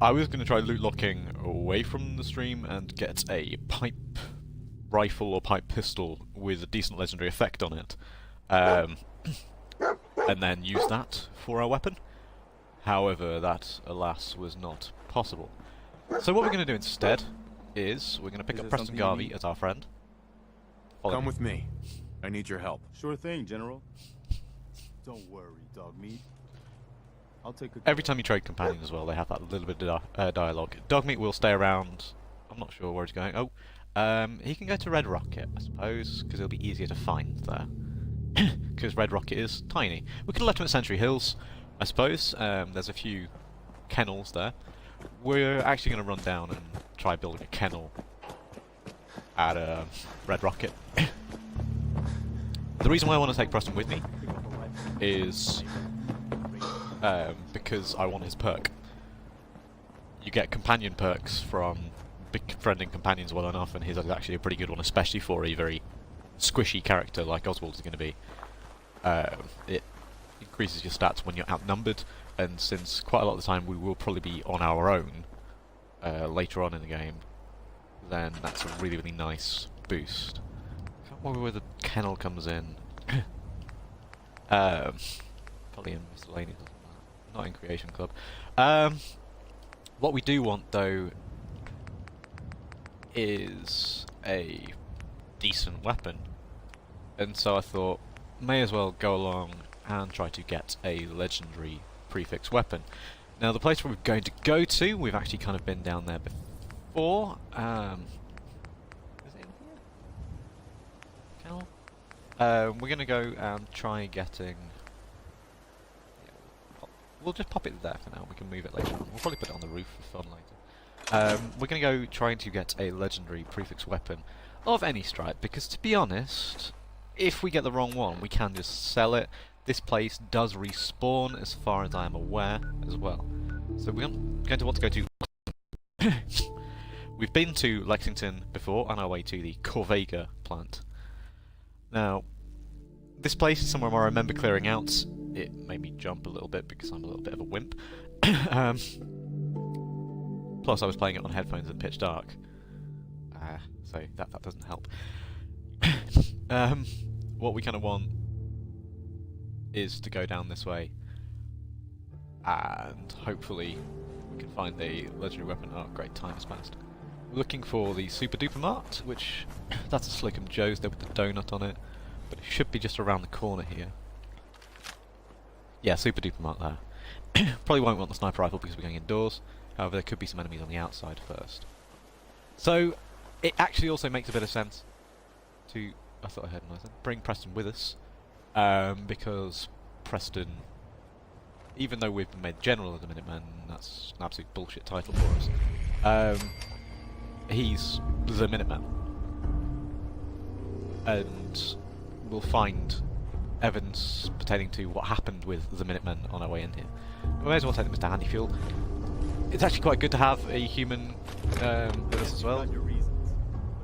I was going to try loot locking away from the stream and get a pipe rifle or pipe pistol with a decent legendary effect on it, and then use that for our weapon. However, that, alas, was not possible. So what we're going to do instead is we're going to pick up Preston Garvey as our friend. Come with me. I need your help. Sure thing, General. Don't worry, Dogmeat. I'll take a... Every time you trade companions as well, they have that little bit of dialogue. Dogmeat will stay around. I'm not sure where he's going. Oh, he can go to Red Rocket, I suppose, because it'll be easier to find there. Because Red Rocket is tiny. We could have left him at Century Hills, I suppose. There's a few kennels there. We're actually going to run down and try building a kennel at Red Rocket. The reason why I want to take Preston with me is because I want his perk. You get companion perks from befriending companions well enough, and his is actually a pretty good one, especially for a very squishy character like Oswald is going to be. It increases your stats when you're outnumbered, and since quite a lot of the time we will probably be on our own later on in the game, then that's a really, really nice boost. I can't remember where the kennel comes in. Probably in miscellaneous, not in Creation Club. What we do want though is a decent weapon, and so I thought may as well go along and try to get a legendary prefix weapon. Now the place where we're going to go to, we've actually kind of been down there before. Is it in here? Kennel? We're going to go and try getting... We'll just pop it there for now, we can move it later on. We'll probably put it on the roof for fun later. We're going to go trying to get a legendary prefix weapon of any stripe, because to be honest, if we get the wrong one, we can just sell it. This place does respawn, as far as I am aware, as well. So we're going to want to go to... We've been to Lexington before, on our way to the Corvega plant. Now, this place is somewhere where I remember clearing out. It made me jump a little bit because I'm a little bit of a wimp. Plus I was playing it on headphones in pitch dark. So that doesn't help. What we kind of want is to go down this way, and hopefully we can find a legendary weapon. Oh great, time has passed. We're looking for the Super Duper Mart, which that's a Slickum Joe's there with the donut on it, but it should be just around the corner here. Yeah, Super Duper Mart there. Probably won't want the sniper rifle because we're going indoors, however there could be some enemies on the outside first. So it actually also makes a bit of sense to, I thought I heard a noise then, bring Preston with us. Because Preston, even though we've been made General of the Minutemen, that's an absolute bullshit title for us, he's the Minuteman. And we'll find evidence pertaining to what happened with the Minutemen on our way in here. We may as well take them as handy fuel. It's actually quite good to have a human with us as well.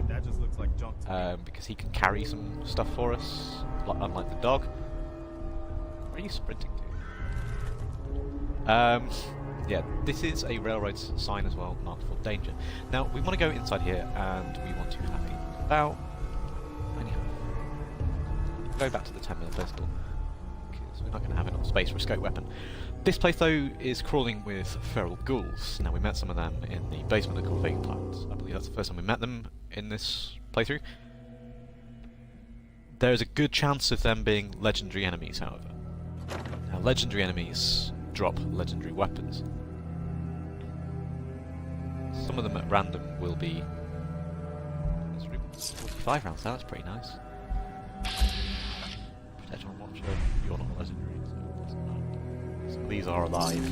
That just looks like junk to me. Because he can carry some stuff for us, unlike the dog. Where are you sprinting to? Yeah, this is a railroad sign as well, marked for danger. Now, we want to go inside here, and we want to have a look about. Anyhow, go back to the 10mm pistol, because we're not going to have enough space for a scope weapon. This place, though, is crawling with feral ghouls. Now, we met some of them in the basement of the Corvega plant. I believe that's the first time we met them in this playthrough. There is a good chance of them being legendary enemies, however. Now, legendary enemies drop legendary weapons. Some of them at random will be... 45 rounds, that's pretty nice. Protect on watcher, you're not legendary, so it doesn't matter. So these are alive.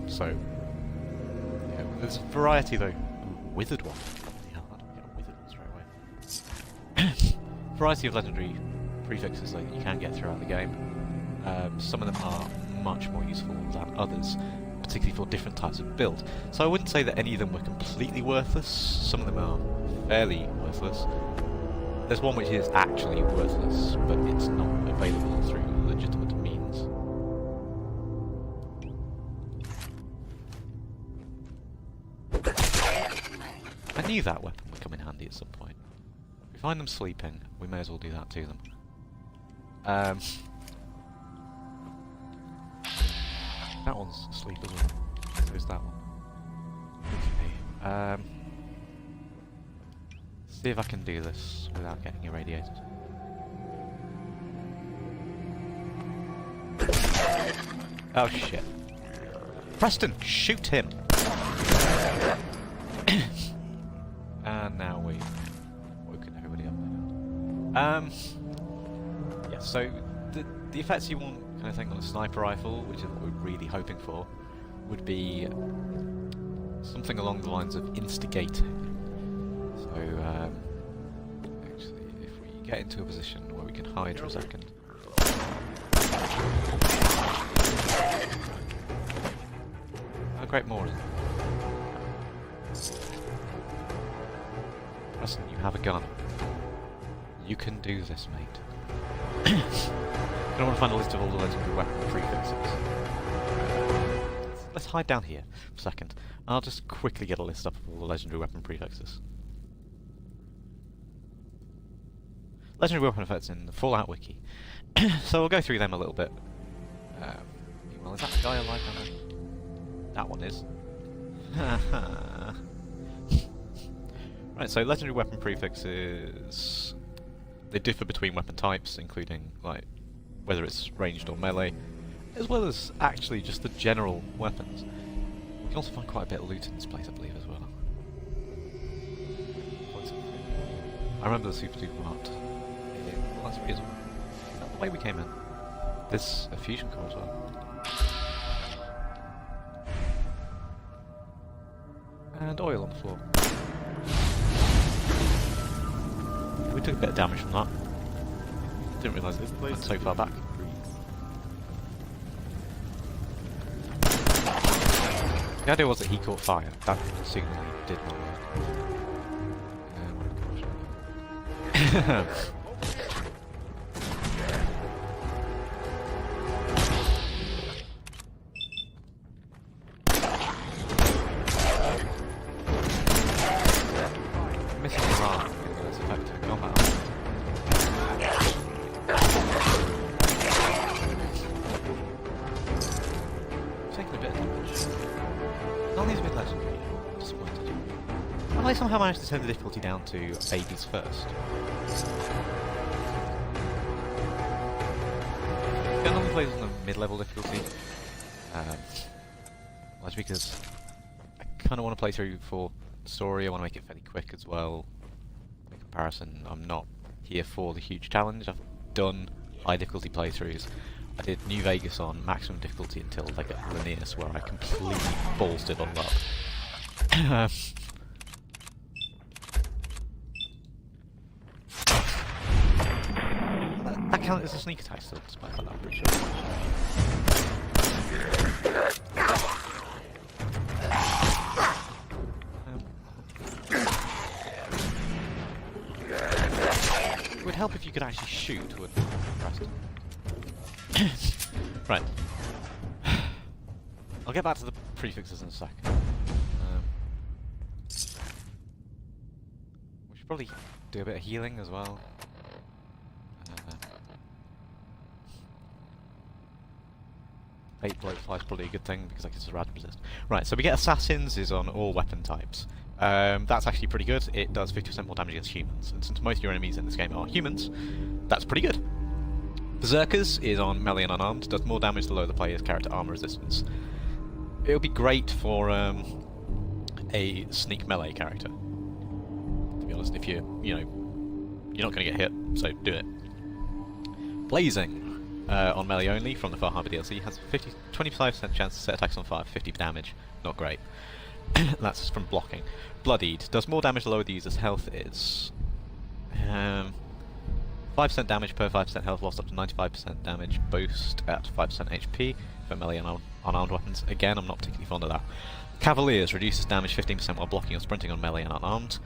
So, yeah, there's a variety though. Ooh, withered one. Yeah, I don't get a withered one straight away. Variety of legendary prefixes that you can get throughout the game. Some of them are much more useful than others, particularly for different types of build. So I wouldn't say that any of them were completely worthless. Some of them are fairly worthless. There's one which is actually worthless, but it's not available through legitimate means. knew that weapon would come in handy at some point. If we find them sleeping, we may as well do that to them. That one's asleep as well. So is that one. Okay. See if I can do this without getting irradiated. Oh shit. Preston, shoot him! And now we've woken everybody up. Yeah, so the effects you want kind of thing on a sniper rifle, which is what we're really hoping for, would be something along the lines of instigating. So, actually, if we get into a position where we can hide for a second. Oh, great Moors. Preston, you have a gun. You can do this, mate. I want to find a list of all the legendary weapon prefixes. Let's hide down here for a second. I'll just quickly get a list up of all the legendary weapon prefixes. Legendary weapon effects in the Fallout Wiki. So we'll go through them a little bit. Well, is that guy alive down there? That one is. Right, so legendary weapon prefixes, they differ between weapon types, including like whether it's ranged or melee, as well as actually just the general weapons. We can also find quite a bit of loot in this place, I believe, as well. I remember the super duper art. Well, that's reasonable. Is that the way we came in? There's a fusion core as well. And oil on the floor. We took a bit of damage from that. Didn't realise it went so far back. The idea was that he caught fire. That signal did not work. Missing the arm is effective combat. Taking a bit of damage. Not these a bit legendary. Disappointed. Have I somehow managed to turn the difficulty down to babies first? I normally play this on the mid-level difficulty. Well, that's because I kind of want to play through for story. I want to make it fairly quick as well. In comparison, I'm not here for the huge challenge. I've done high difficulty playthroughs. I did New Vegas on maximum difficulty until I got Linnaeus, where I completely ballsed it all up. That counts as a sneak attack still, despite that, I'm pretty sure. It would help if you could actually shoot, wouldn't it? Right. I'll get back to the prefixes in a second. We should probably do a bit of healing as well. Fate Blowfly is probably a good thing because I can just rad resist. Right, so we get Assassins is on all weapon types. That's actually pretty good. It does 50% more damage against humans, and since most of your enemies in this game are humans, that's pretty good. Berserkers is on melee and unarmed, does more damage the lower the player's character armor resistance. It would be great for a sneak melee character. To be honest, if you're not going to get hit, so do it. Blazing on melee only from the Far Harbor DLC has 25% chance to set attacks on fire, 50 damage. Not great. That's from blocking. Bloodied does more damage the lower the user's health is. 5% damage per 5% health lost, up to 95% damage boost at 5% HP for melee and unarmed weapons. Again, I'm not particularly fond of that. Cavaliers reduces damage 15% while blocking or sprinting on melee and unarmed.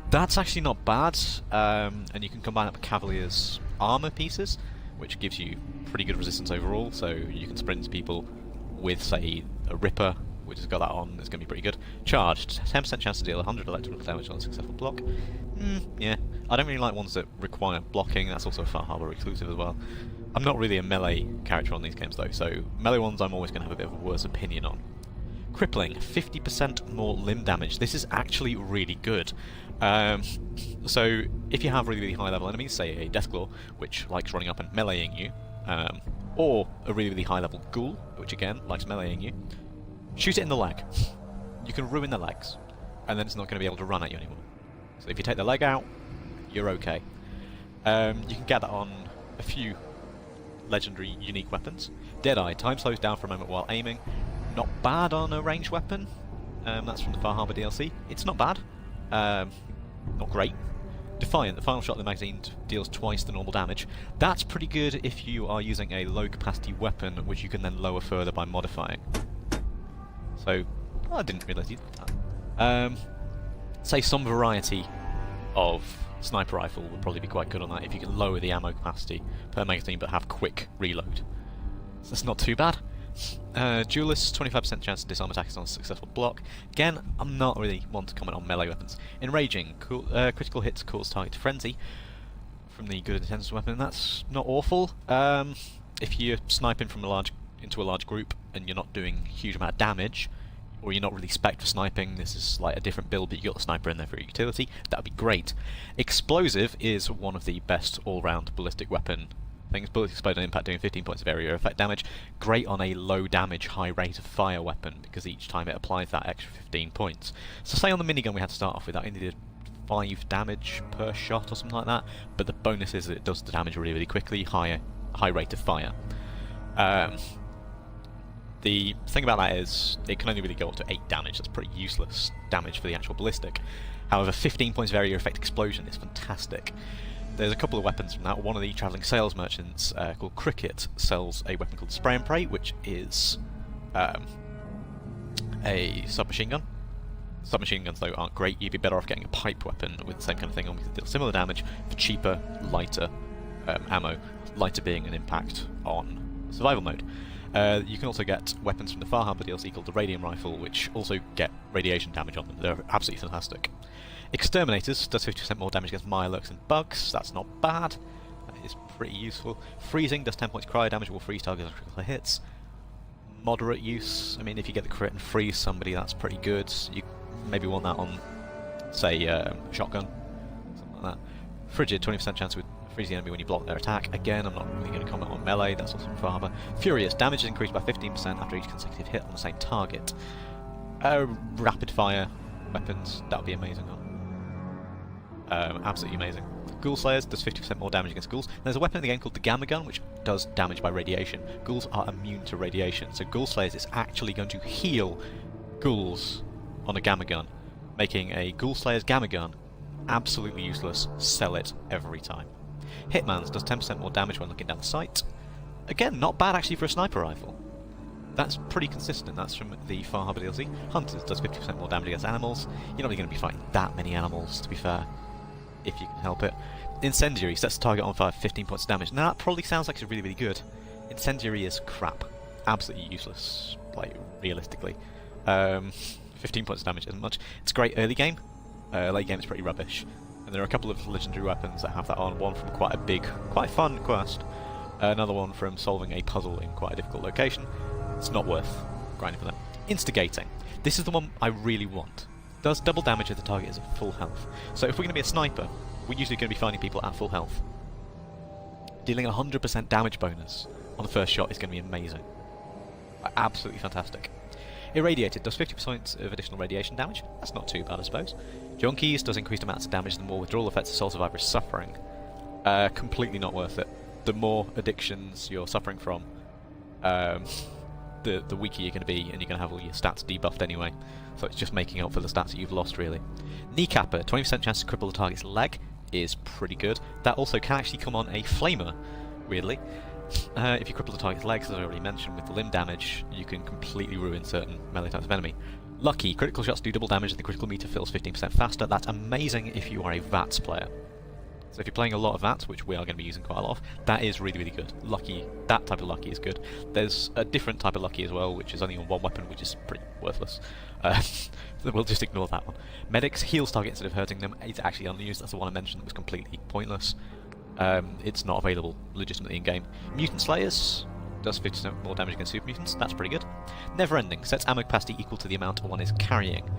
That's actually not bad, and you can combine it with Cavaliers' armor pieces, which gives you pretty good resistance overall, so you can sprint people with, say, a Ripper we just got that on, it's going to be pretty good. Charged, 10% chance to deal 100 electrical damage on a successful block. Yeah. I don't really like ones that require blocking, that's also a Far Harbor exclusive as well. I'm not really a melee character on these games though, so melee ones I'm always going to have a bit of a worse opinion on. Crippling, 50% more limb damage. This is actually really good. So if you have really, really high level enemies, say a Deathclaw, which likes running up and meleeing you, or a really, really high level Ghoul, which again likes meleeing you, shoot it in the leg. You can ruin the legs, and then it's not going to be able to run at you anymore. So if you take the leg out, you're okay. You can get that on a few legendary unique weapons. Deadeye, time slows down for a moment while aiming. Not bad on a ranged weapon. That's from the Far Harbor DLC. It's not bad. Not great. Defiant, the final shot of the magazine deals twice the normal damage. That's pretty good if you are using a low capacity weapon, which you can then lower further by modifying. So, I didn't realise you did that. Say some variety of sniper rifle would probably be quite good on that if you can lower the ammo capacity per magazine but have quick reload. So that's not too bad. Duelist, 25% chance to disarm attackers on a successful block. Again, I'm not really one to comment on melee weapons. Enraging, critical hits cause target to frenzy from the good intense weapon. That's not awful. If you're sniping from into a large group and you're not doing a huge amount of damage, or you're not really spec'd for sniping, this is like a different build, but you got the sniper in there for utility, that would be great. Explosive is one of the best all-round ballistic weapon things. Bullets explode on impact, doing 15 points of area effect damage. Great on a low damage, high rate of fire weapon, because each time it applies that extra 15 points. So say on the minigun we had to start off with, that only did 5 damage per shot or something like that, but the bonus is that it does the damage really, really quickly, high rate of fire. The thing about that is, it can only really go up to 8 damage, that's pretty useless damage for the actual ballistic. However, 15 points of area effect explosion is fantastic. There's a couple of weapons from that. One of the travelling sales merchants called Cricket sells a weapon called Spray and Pray, which is a submachine gun. Submachine guns, though, aren't great. You'd be better off getting a pipe weapon with the same kind of thing on, because it deals similar damage for cheaper, lighter ammo. Lighter being an impact on survival mode. You can also get weapons from the Far Harbor DLC called the Radium Rifle, which also get radiation damage on them. They're absolutely fantastic. Exterminators does 50% more damage against Mirelurks and bugs. That's not bad. That is pretty useful. Freezing does 10 points cryo damage, will freeze targets on critical hits. Moderate use. I mean, if you get the crit and freeze somebody, that's pretty good. You maybe want that on, say, shotgun, something like that. Frigid, 20% chance with freeze the enemy when you block their attack. Again, I'm not really going to comment on melee, that's also from Far Harbor. Furious, damage is increased by 15% after each consecutive hit on the same target. Rapid fire weapons, that would be amazing on. Absolutely amazing. Ghoul Slayers does 50% more damage against ghouls. There's a weapon in the game called the Gamma Gun, which does damage by radiation. Ghouls are immune to radiation, so Ghoul Slayers is actually going to heal ghouls on a Gamma Gun, making a Ghoul Slayer's Gamma Gun absolutely useless. Sell it every time. Hitman's does 10% more damage when looking down the sight. Again, not bad actually for a sniper rifle. That's pretty consistent. That's from the Far Harbor DLC. Hunters does 50% more damage against animals. You're not really going to be fighting that many animals, to be fair, if you can help it. Incendiary sets the target on fire, 15 points of damage. Now that probably sounds like it's really, really good. Incendiary is crap. Absolutely useless, like, realistically. 15 points of damage isn't much. It's great early game. Late game is pretty rubbish. And there are a couple of legendary weapons that have that on. One from quite a big, quite fun quest. Another one from solving a puzzle in quite a difficult location. It's not worth grinding for them. Instigating. This is the one I really want. Does double damage if the target is at full health. So if we're going to be a sniper, we're usually going to be finding people at full health. Dealing 100% damage bonus on the first shot is going to be amazing. Absolutely fantastic. Irradiated does 50% of additional radiation damage. That's not too bad, I suppose. Junkies does increased amounts of damage the more withdrawal effects the Soul Survivor is suffering. Completely not worth it. The more addictions you're suffering from, the weaker you're going to be, and you're going to have all your stats debuffed anyway. So it's just making up for the stats that you've lost, really. Kneecapper, 20% chance to cripple the target's leg, is pretty good. That also can actually come on a flamer, weirdly. If you cripple the target's legs, as I already mentioned, with the limb damage, you can completely ruin certain melee types of enemy. Lucky, critical shots do double damage and the critical meter fills 15% faster. That's amazing if you are a VATS player. So if you're playing a lot of that, which we are going to be using quite a lot of, that is really, really good. Lucky, that type of lucky is good. There's a different type of lucky as well, which is only on one weapon, which is pretty worthless. So we'll just ignore that one. Medics heals target instead of hurting them. It's actually unused. That's the one I mentioned that was completely pointless. It's not available legitimately in-game. Mutant Slayers does 50% more damage against super mutants. That's pretty good. Never Ending sets ammo capacity equal to the amount one is carrying.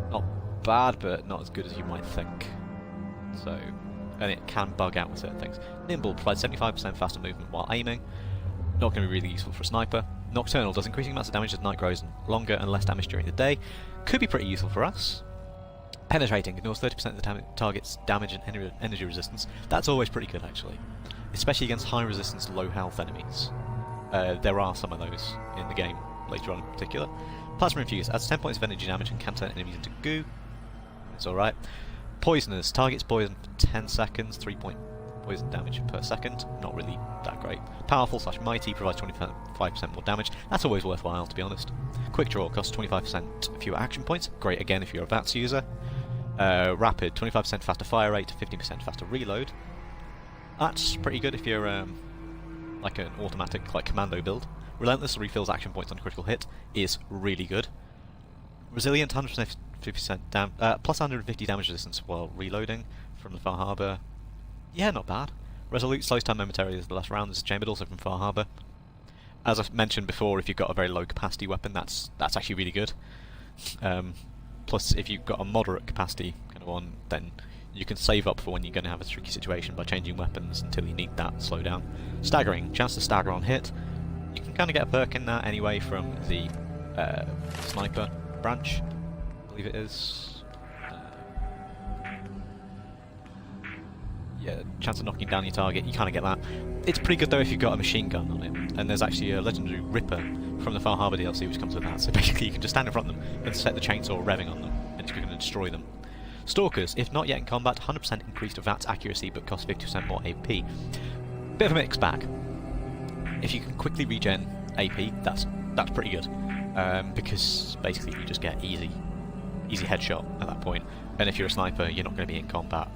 Not bad, but not as good as you might think. So, and it can bug out with certain things. Nimble provides 75% faster movement while aiming. Not going to be really useful for a sniper. Nocturnal does increasing amounts of damage as night grows longer and less damage during the day. Could be pretty useful for us. Penetrating ignores 30% of the target's damage and energy resistance. That's always pretty good, actually. Especially against high resistance, low health enemies. There are some of those in the game, later on in particular. Plasma Infuse adds 10 points of energy damage and can turn enemies into goo. It's alright. Poisoners. Targets poison for 10 seconds, 3 point poison damage per second. Not really that great. Powerful / mighty provides 25% more damage. That's always worthwhile, to be honest. Quick Draw costs 25% fewer action points. Great again if you're a VATS user. Rapid, 25% faster fire rate, 15% faster reload. That's pretty good if you're like an automatic, like commando build. Relentless refills action points on critical hit is really good. Resilient, 150% plus 150 damage resistance while reloading from the Far Harbour. Yeah, not bad. Resolute slows time momentarily as the last round. This is chambered also from Far Harbour. As I've mentioned before, if you've got a very low capacity weapon, that's actually really good. Plus, if you've got a moderate capacity kind of one, then you can save up for when you're going to have a tricky situation by changing weapons until you need that slowdown. Staggering, chance to stagger on hit. You can kind of get a perk in that anyway from the sniper branch, I believe it is. Yeah, chance of knocking down your target, you kind of get that. It's pretty good though if you've got a machine gun on it, and there's actually a legendary Ripper from the Far Harbour DLC which comes with that, so basically you can just stand in front of them and set the chainsaw revving on them, and it's going to destroy them. Stalkers, if not yet in combat, 100% increased VATS accuracy but cost 50% more AP. Bit of a mixed bag. If you can quickly regen AP, that's pretty good, because basically you just get easy headshot at that point, and if you're a sniper you're not going to be in combat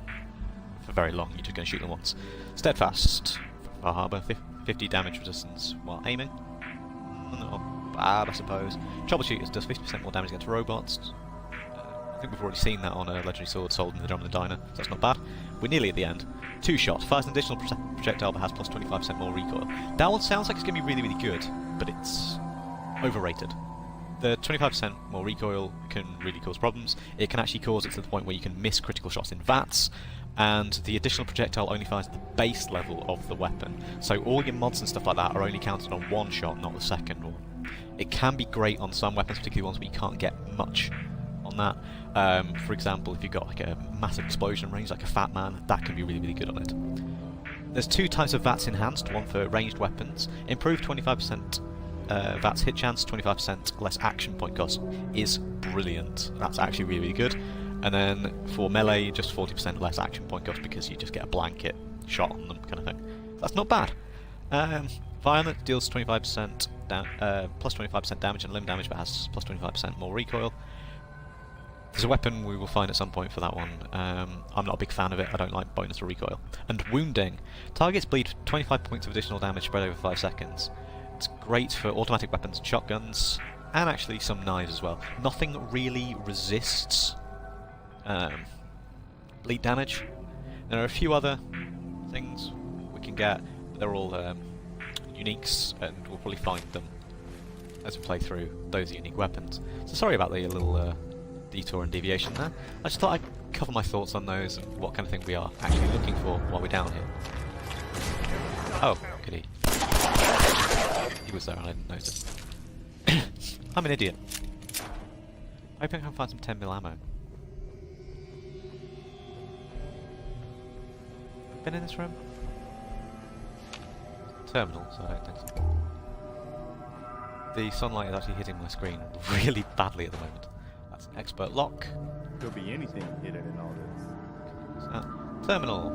for very long, you're just going to shoot them once. Steadfast, Far Harbour, 50 damage resistance while aiming. Not bad, I suppose. Troubleshooters does 50% more damage against robots. I think we've already seen that on a legendary sword sold in the Drum and the Diner, so that's not bad. We're nearly at the end. 2 Shot fires an additional projectile but has plus 25% more recoil. That one sounds like it's going to be really, really good, but it's overrated. The 25% more recoil can really cause problems. It can actually cause it to the point where you can miss critical shots in VATS, and the additional projectile only fires at the base level of the weapon, so all your mods and stuff like that are only counted on one shot, not the second one. It can be great on some weapons, particularly ones where you can't get much on that. For example, if you've got like a massive explosion range, like a Fat Man, that can be really, really good on it. There's 2 types of VATS enhanced, one for ranged weapons. Improved 25% VATS hit chance, 25% less action point cost is brilliant. That's actually really, really good. And then for melee, just 40% less action point cost because you just get a blanket shot on them, kind of thing. That's not bad. Violent deals 25% plus 25% damage and limb damage, but has plus 25% more recoil. There's a weapon we will find at some point for that one. I'm not a big fan of it. I don't like bonus to recoil. And wounding. Targets bleed 25 points of additional damage spread over 5 seconds. It's great for automatic weapons and shotguns, and actually some knives as well. Nothing really resists bleed damage. There are a few other things we can get, but they're all uniques, and we'll probably find them as we play through those unique weapons. So sorry about the little detour and deviation there. I just thought I'd cover my thoughts on those and what kind of thing we are actually looking for while we're down here. Oh, goody. He was there and I didn't notice. I'm an idiot. Hoping I can find some 10mm ammo. Been in this room? Terminal, so I don't think so. The sunlight is actually hitting my screen really badly at the moment. That's an expert lock. Could be anything hidden in all this. Terminal.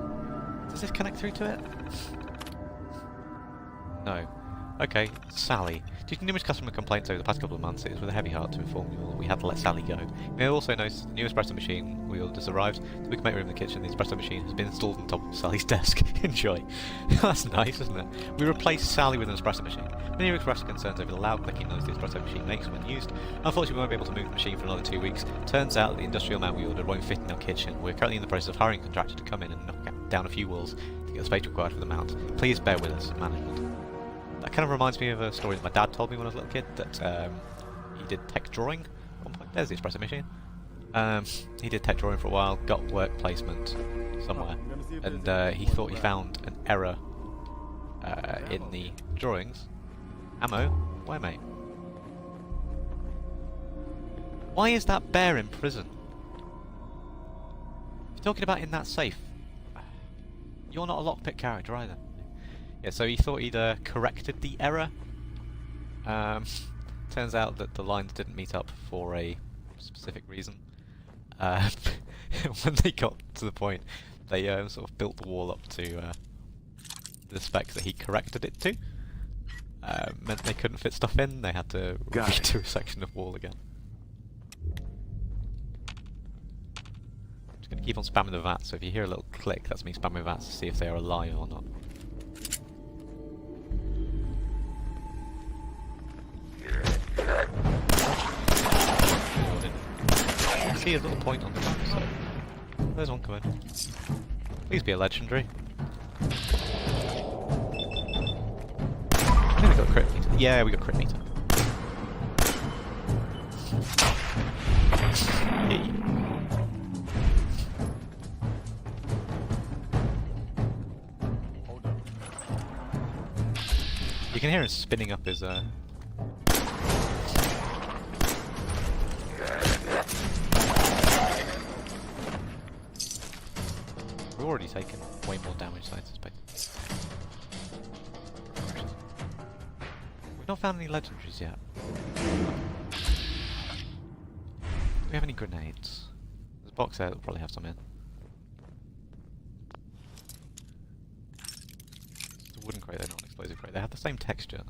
Does this connect through to it? No. Okay, Sally. Due to numerous customer complaints over the past couple of months, it is with a heavy heart to inform you all that we had to let Sally go. You may also notice the new espresso machine we ordered has arrived, so we can make room in the kitchen. The espresso machine has been installed on top of Sally's desk. Enjoy. That's nice, isn't it? We replaced Sally with an espresso machine. Many have expressed concerns over the loud clicking noise the espresso machine makes when used. Unfortunately, we won't be able to move the machine for another 2 weeks. Turns out the industrial amount we ordered won't fit in our kitchen. We're currently in the process of hiring a contractor to come in and knock down a few walls to get the space required for the mount. Please bear with us, management. That kind of reminds me of a story that my dad told me when I was a little kid, that he did tech drawing at one point. There's the espresso machine. He did tech drawing for a while, got work placement somewhere, and he thought he found an error in the drawings. Ammo? Where, mate? Why is that bear in prison? You're talking about in that safe. You're not a lockpick character either. Yeah, so he thought he'd corrected the error. Turns out that the lines didn't meet up for a specific reason. When they got to the point, they sort of built the wall up to the spec that he corrected it to. Meant they couldn't fit stuff in, they had to redo a section of wall again. I'm just going to keep on spamming the VATs, so if you hear a little click, that's me spamming VATs to see if they are alive or not. See his little point on the map, so there's one coming. Please be a legendary. I think we got a crit meter. Yeah, we got crit meter. Hey. You can hear him spinning up his We've already taken way more damage than I anticipated. We've not found any legendaries yet. Do we have any grenades? There's a box there that'll probably have some in. It's a wooden crate, they're not an explosive crate. They have the same texture.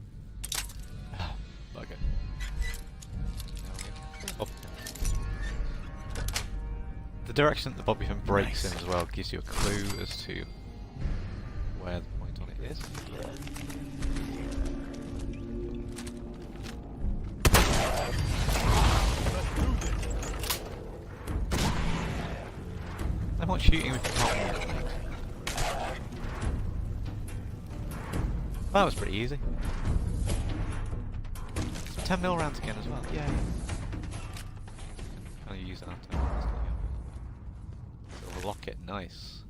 Bugger. The direction that the bobby pin breaks in as well gives you a clue as to where the point on it is. How much shooting with the top? That was pretty easy. Some 10mm rounds again as well. Yeah. I'll use that. Silver locket, nice.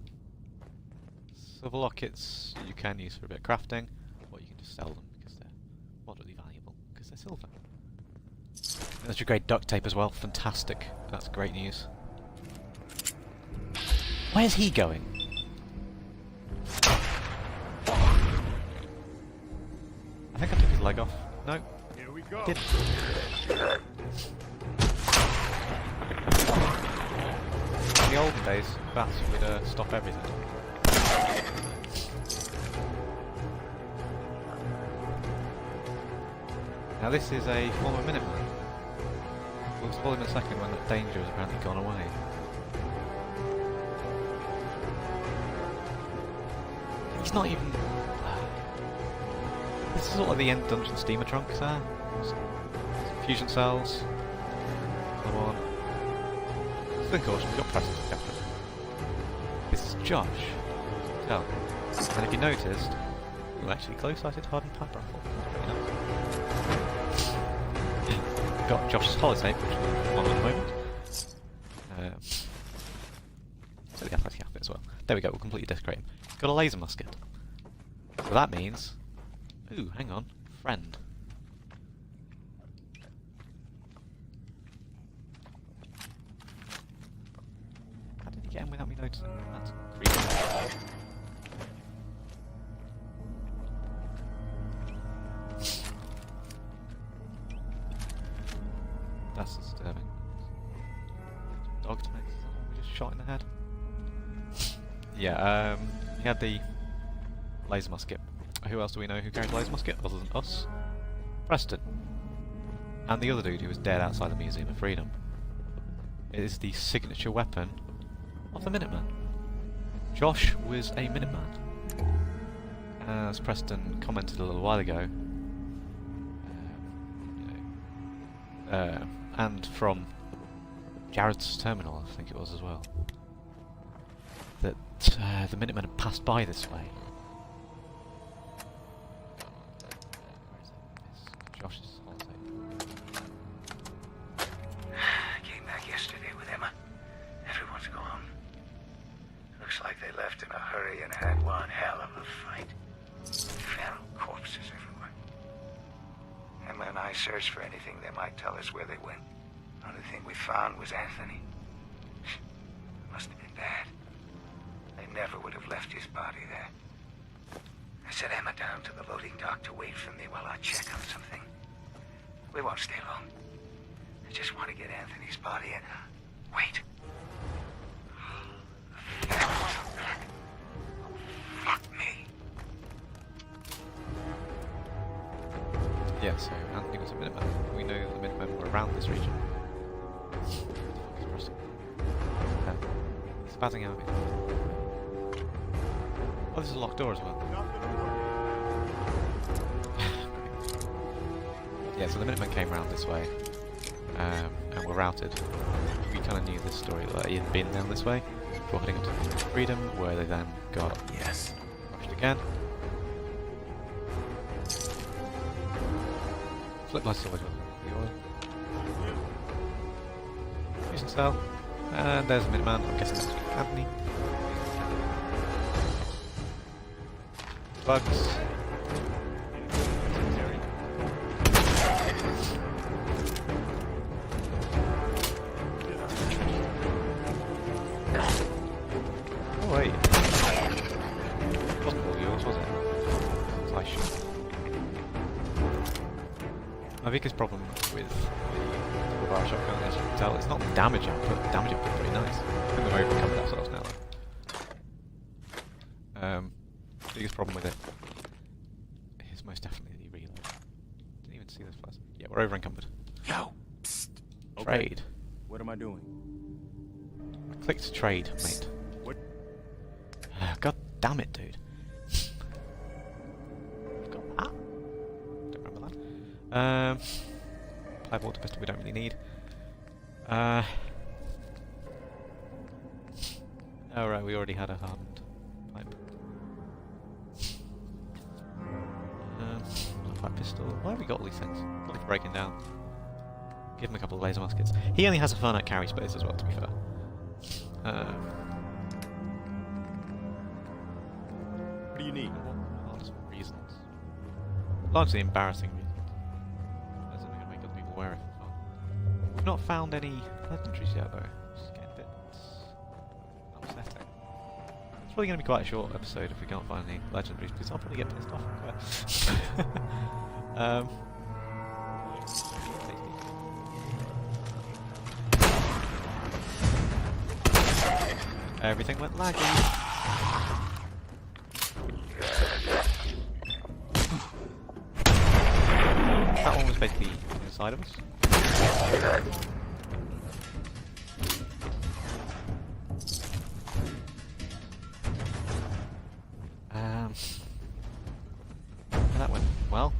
Silver lockets you can use for a bit of crafting, or you can just sell them because they're moderately valuable because they're silver. That's your great duct tape as well. Fantastic. That's great news. Where's he going? I think I took his leg off. No. Here we go. Did. In the olden days, bats would stop everything. Now this is a former Minuteman. We'll explore him in a second when that danger has apparently gone away. He's not even... This is sort of the end dungeon steamer trunks there. Some fusion cells. Another one. Then caution, we've got present to capture. This is Josh. Tell. And if you noticed, we're actually close-sighted hardened pipe rifle. Got Josh's holotape, which we'll on in a moment. So the athletic outfit as well. There we go, we'll completely desecrate him. He's got a laser musket. So that means... Ooh, hang on. Friend. How did he get in without me noticing? That's creepy. That's disturbing. Dog tags, is that one we just shot in the head? Yeah, he had the laser musket. Who else do we know who carries a laser musket other than us? Preston. And the other dude who was dead outside the Museum of Freedom. It is the signature weapon of the Minuteman. Josh was a Minuteman. As Preston commented a little while ago, and from Jared's terminal, I think it was as well, that the Minutemen had passed by this way. Josh's holiday. Came back yesterday with Emma. Everyone's gone. Looks like they left in a hurry and had one hell of a fight. Feral corpses everywhere. Emma and I searched for anything that might tell us where they went. The only thing we found was Anthony. Must have been bad. They never would have left his body there. I set Emma down to the loading dock to wait for me while I check on something. We won't stay long. I just want to get Anthony's body and... Wait. Fuck me. Yeah, so Anthony was a Minuteman. We know the Minutemen were around this region. What the fuck is Preston? He's spazzing out. Oh, this is a locked door as well. Yeah, so the Minutemen came round this way, and were routed. We kind of knew this story, that he had been down this way, before heading up to Freedom, where they then got Yes. rushed again. Flip lights always well. The oil. Fusion cell. And there's the Minuteman. I'm guessing that's Anthony. Bugs. Oh wait. It wasn't all yours, was it? I should. My biggest problem with the bar shotgun, as you can tell, it's not the damage output. The damage output is pretty nice. I think we've overcovered ourselves now though. Biggest problem with it is most definitely the reload. Didn't even see this first. Yeah, we're over encumbered. Yo. Psst. Trade. What am I doing? I clicked trade, mate. What? God damn it, dude. Got that? Don't remember that. Pipe water pistol we don't really need. Oh right, we already had a hardened pipe. Pipe pistol. Why have we got all these things? Probably for breaking down. Give him a couple of laser muskets. He only has a finite carry space as well, to be fair. What do you need? Lots of reasons. Largely embarrassing reasons. That's something to make other people wear it for fun. We've not found any legendaries yet, though. Just getting a bit upsetting. It's probably going to be quite a short episode if we can't find any legendaries, because I'll probably get pissed off. Everything went laggy. That one was basically inside of us. That went well.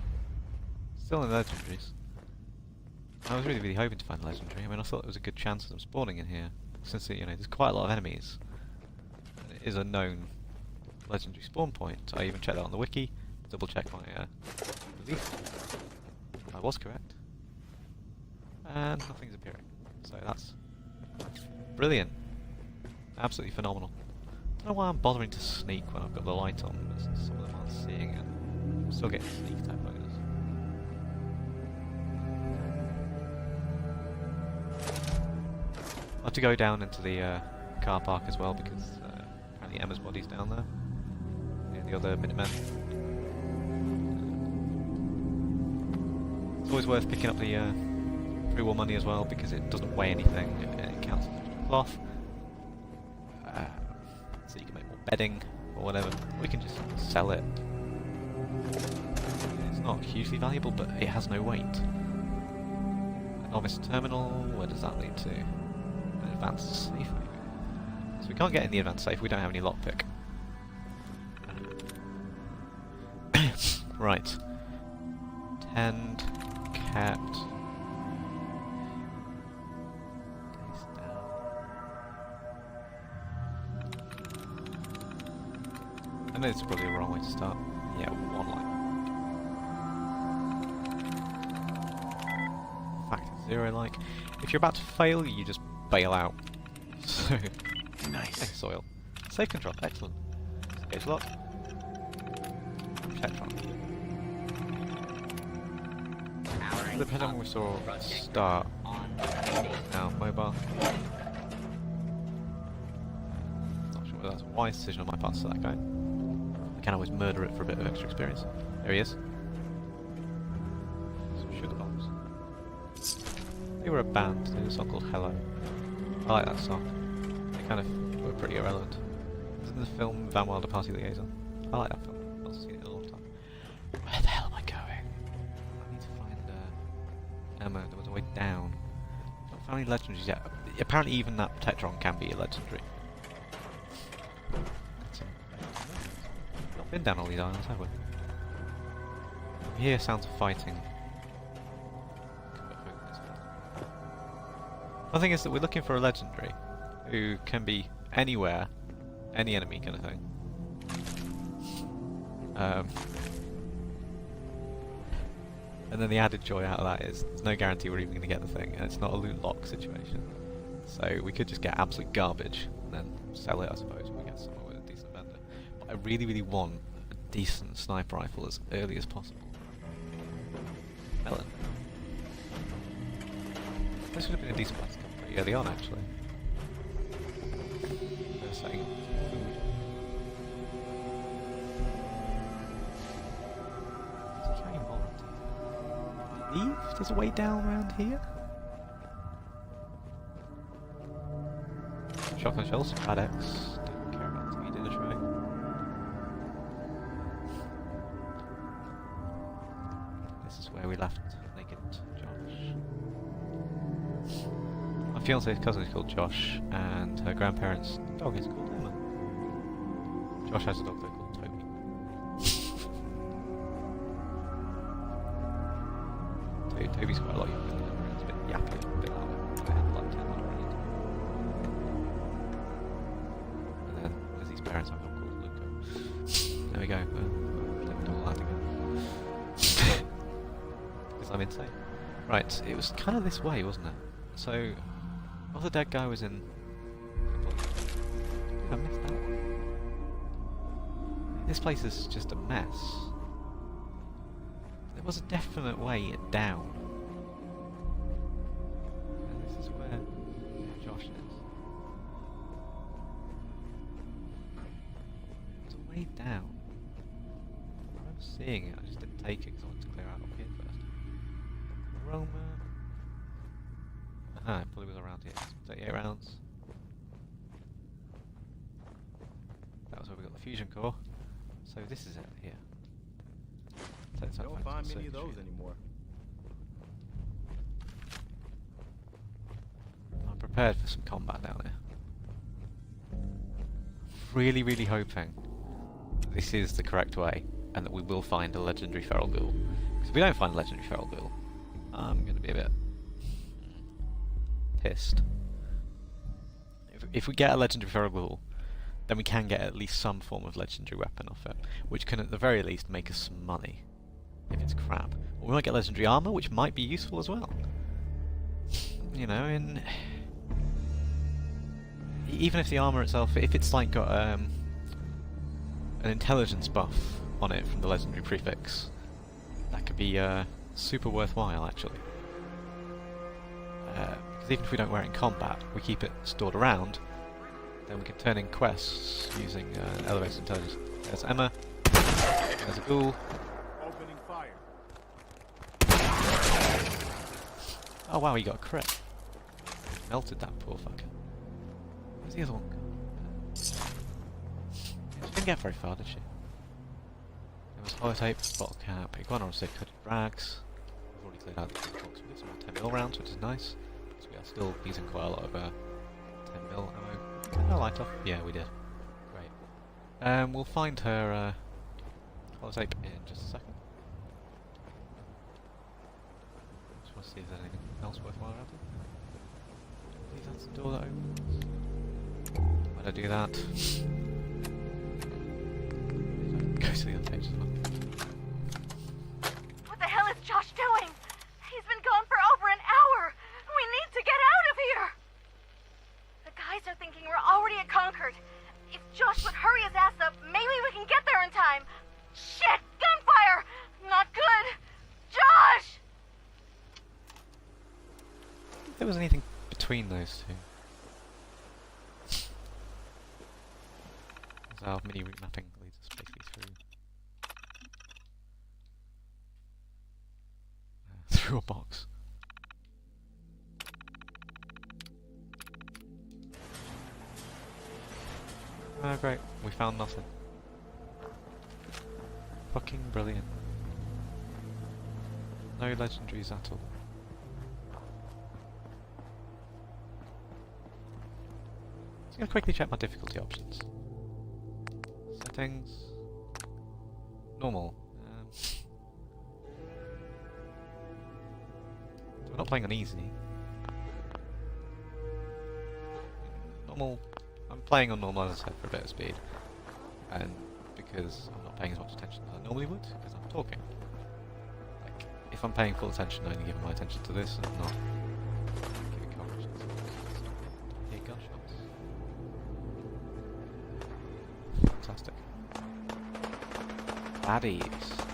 Still in legendaries. I was really hoping to find a legendary. I mean, I thought there was a good chance of them spawning in here, since there's quite a lot of enemies. And it is a known legendary spawn point. I even checked that on the wiki, double check my belief. I was correct. And nothing's appearing. So that's brilliant. Absolutely phenomenal. I don't know why I'm bothering to sneak when I've got the light on, because some of them aren't seeing it. I'm still getting sneak type bonus. I'll have to go down into the car park as well, because apparently Emma's body's down there. Near the other Minutemen. It's always worth picking up the pre-war money as well, because it doesn't weigh anything, it counts as extra cloth. So you can make more bedding or whatever. We can just sell it. It's not hugely valuable, but it has no weight. A novice terminal, where does that lead to? An advanced safe, maybe. So we can't get in the advanced safe, we don't have any lockpick. Right. Tend, kept. Case down. I know it's probably the wrong way to start. Yeah, one line. Factor 0 like. If you're about to fail, you just bail out. So, Nice. soil. Safe control, excellent. Gauge lock. Tetron. Depending on when we saw start. Now, mobile. Not sure whether that's a wise decision on my part to that guy. I can always murder it for a bit of extra experience. There he is. Some sugar bombs. They were a band, they had a song called Hello. I like that song. They kind of were pretty irrelevant. Isn't the film Van Wilder Party Liaison? I like that film. I've not seen it in a long time. Where the hell am I going? I need to find Emma. There was a way down. I've not found any legendaries yet. Apparently even that Tetron can be a legendary. We've not been down all these islands, have we? I hear sounds of fighting. The thing is that we're looking for a legendary who can be anywhere, any enemy kind of thing. And then the added joy out of that is there's no guarantee we're even going to get the thing, and it's not a loot lock situation. So we could just get absolute garbage and then sell it, I suppose, when we get somewhere with a decent vendor. But I really, really want a decent sniper rifle as early as possible. Melon. This would have been a decent place to come pretty early on, actually. They're saying food. Is he carrying more? I believe there's a way down around here. Shotgun shells, Padex. Don't care about the dinner tray. This is where we left naked Josh. My fiance's cousin is called Josh, and her grandparents' dog is called Emma. Josh has a dog though called Toby. Toby's quite a lot younger than Emma, it's a bit yappy, a bit louder. I had like 10 minutes already. And then Lizzie's parents have a dog called Luca. There we go, don't do all that again. Because I'm insane. Right, it was kind of this way, wasn't it? So, the dead guy was in... I missed that one. This place is just a mess. There was a definite way down. And this is where Josh is. There's a way down. I remember seeing it, I just didn't take it because I wanted to clear out up here first. Roma... Ah, it probably was around here. 38 rounds. That was where we got the fusion core. So this is it here. Don't find many of those anymore. I'm prepared for some combat down here. Really, really hoping that this is the correct way and that we will find a legendary feral ghoul. Because if we don't find a legendary feral ghoul, I'm going to be a bit pissed. If we get a legendary feral ghoul, then we can get at least some form of legendary weapon off it, which can at the very least make us some money. If it's crap. Or we might get legendary armor, which might be useful as well. You know, even if the armor itself, if it's like got an intelligence buff on it from the legendary prefix, that could be super worthwhile actually. Because even if we don't wear it in combat, we keep it stored around, then we can turn in quests using elevated intelligence. There's Emma, there's a ghoul. Opening fire. Oh wow, he got a crit. Melted that poor fucker. Where's the other one? She didn't get very far, did she? holotape, bottle cap, iguana on stick, hooded rags. We've already cleared out the box with some more 10mm rounds, which is nice. So we are still using quite a lot of 10mm ammo. Did I light off? Yeah, we did. Great. We'll find her holotape in just a second. Just want to see if there's anything else worthwhile around here. Please, that's the door that opens. Why'd I do that? Go to the other page as well. What the hell is Josh doing? He's been gone for over an hour. We need to get out of here. The guys are thinking we're already at Concord. If Josh would hurry his ass up, maybe we can get there in time. Shit! Gunfire! Not good! Josh! If there was anything between those two. So our mini route mapping leads us basically through a box. Ah, great. We found nothing. Fucking brilliant. No legendaries at all. Just gonna quickly check my difficulty options. Settings. Normal. We're not playing on easy. Normal. I'm playing on normal, as I said, for a bit of speed. And because I'm not paying as much attention as I normally would, because I'm talking. Like, if I'm paying full attention, I only give my attention to this and not giving coverage. I hear gunshots. Fantastic. Baddies.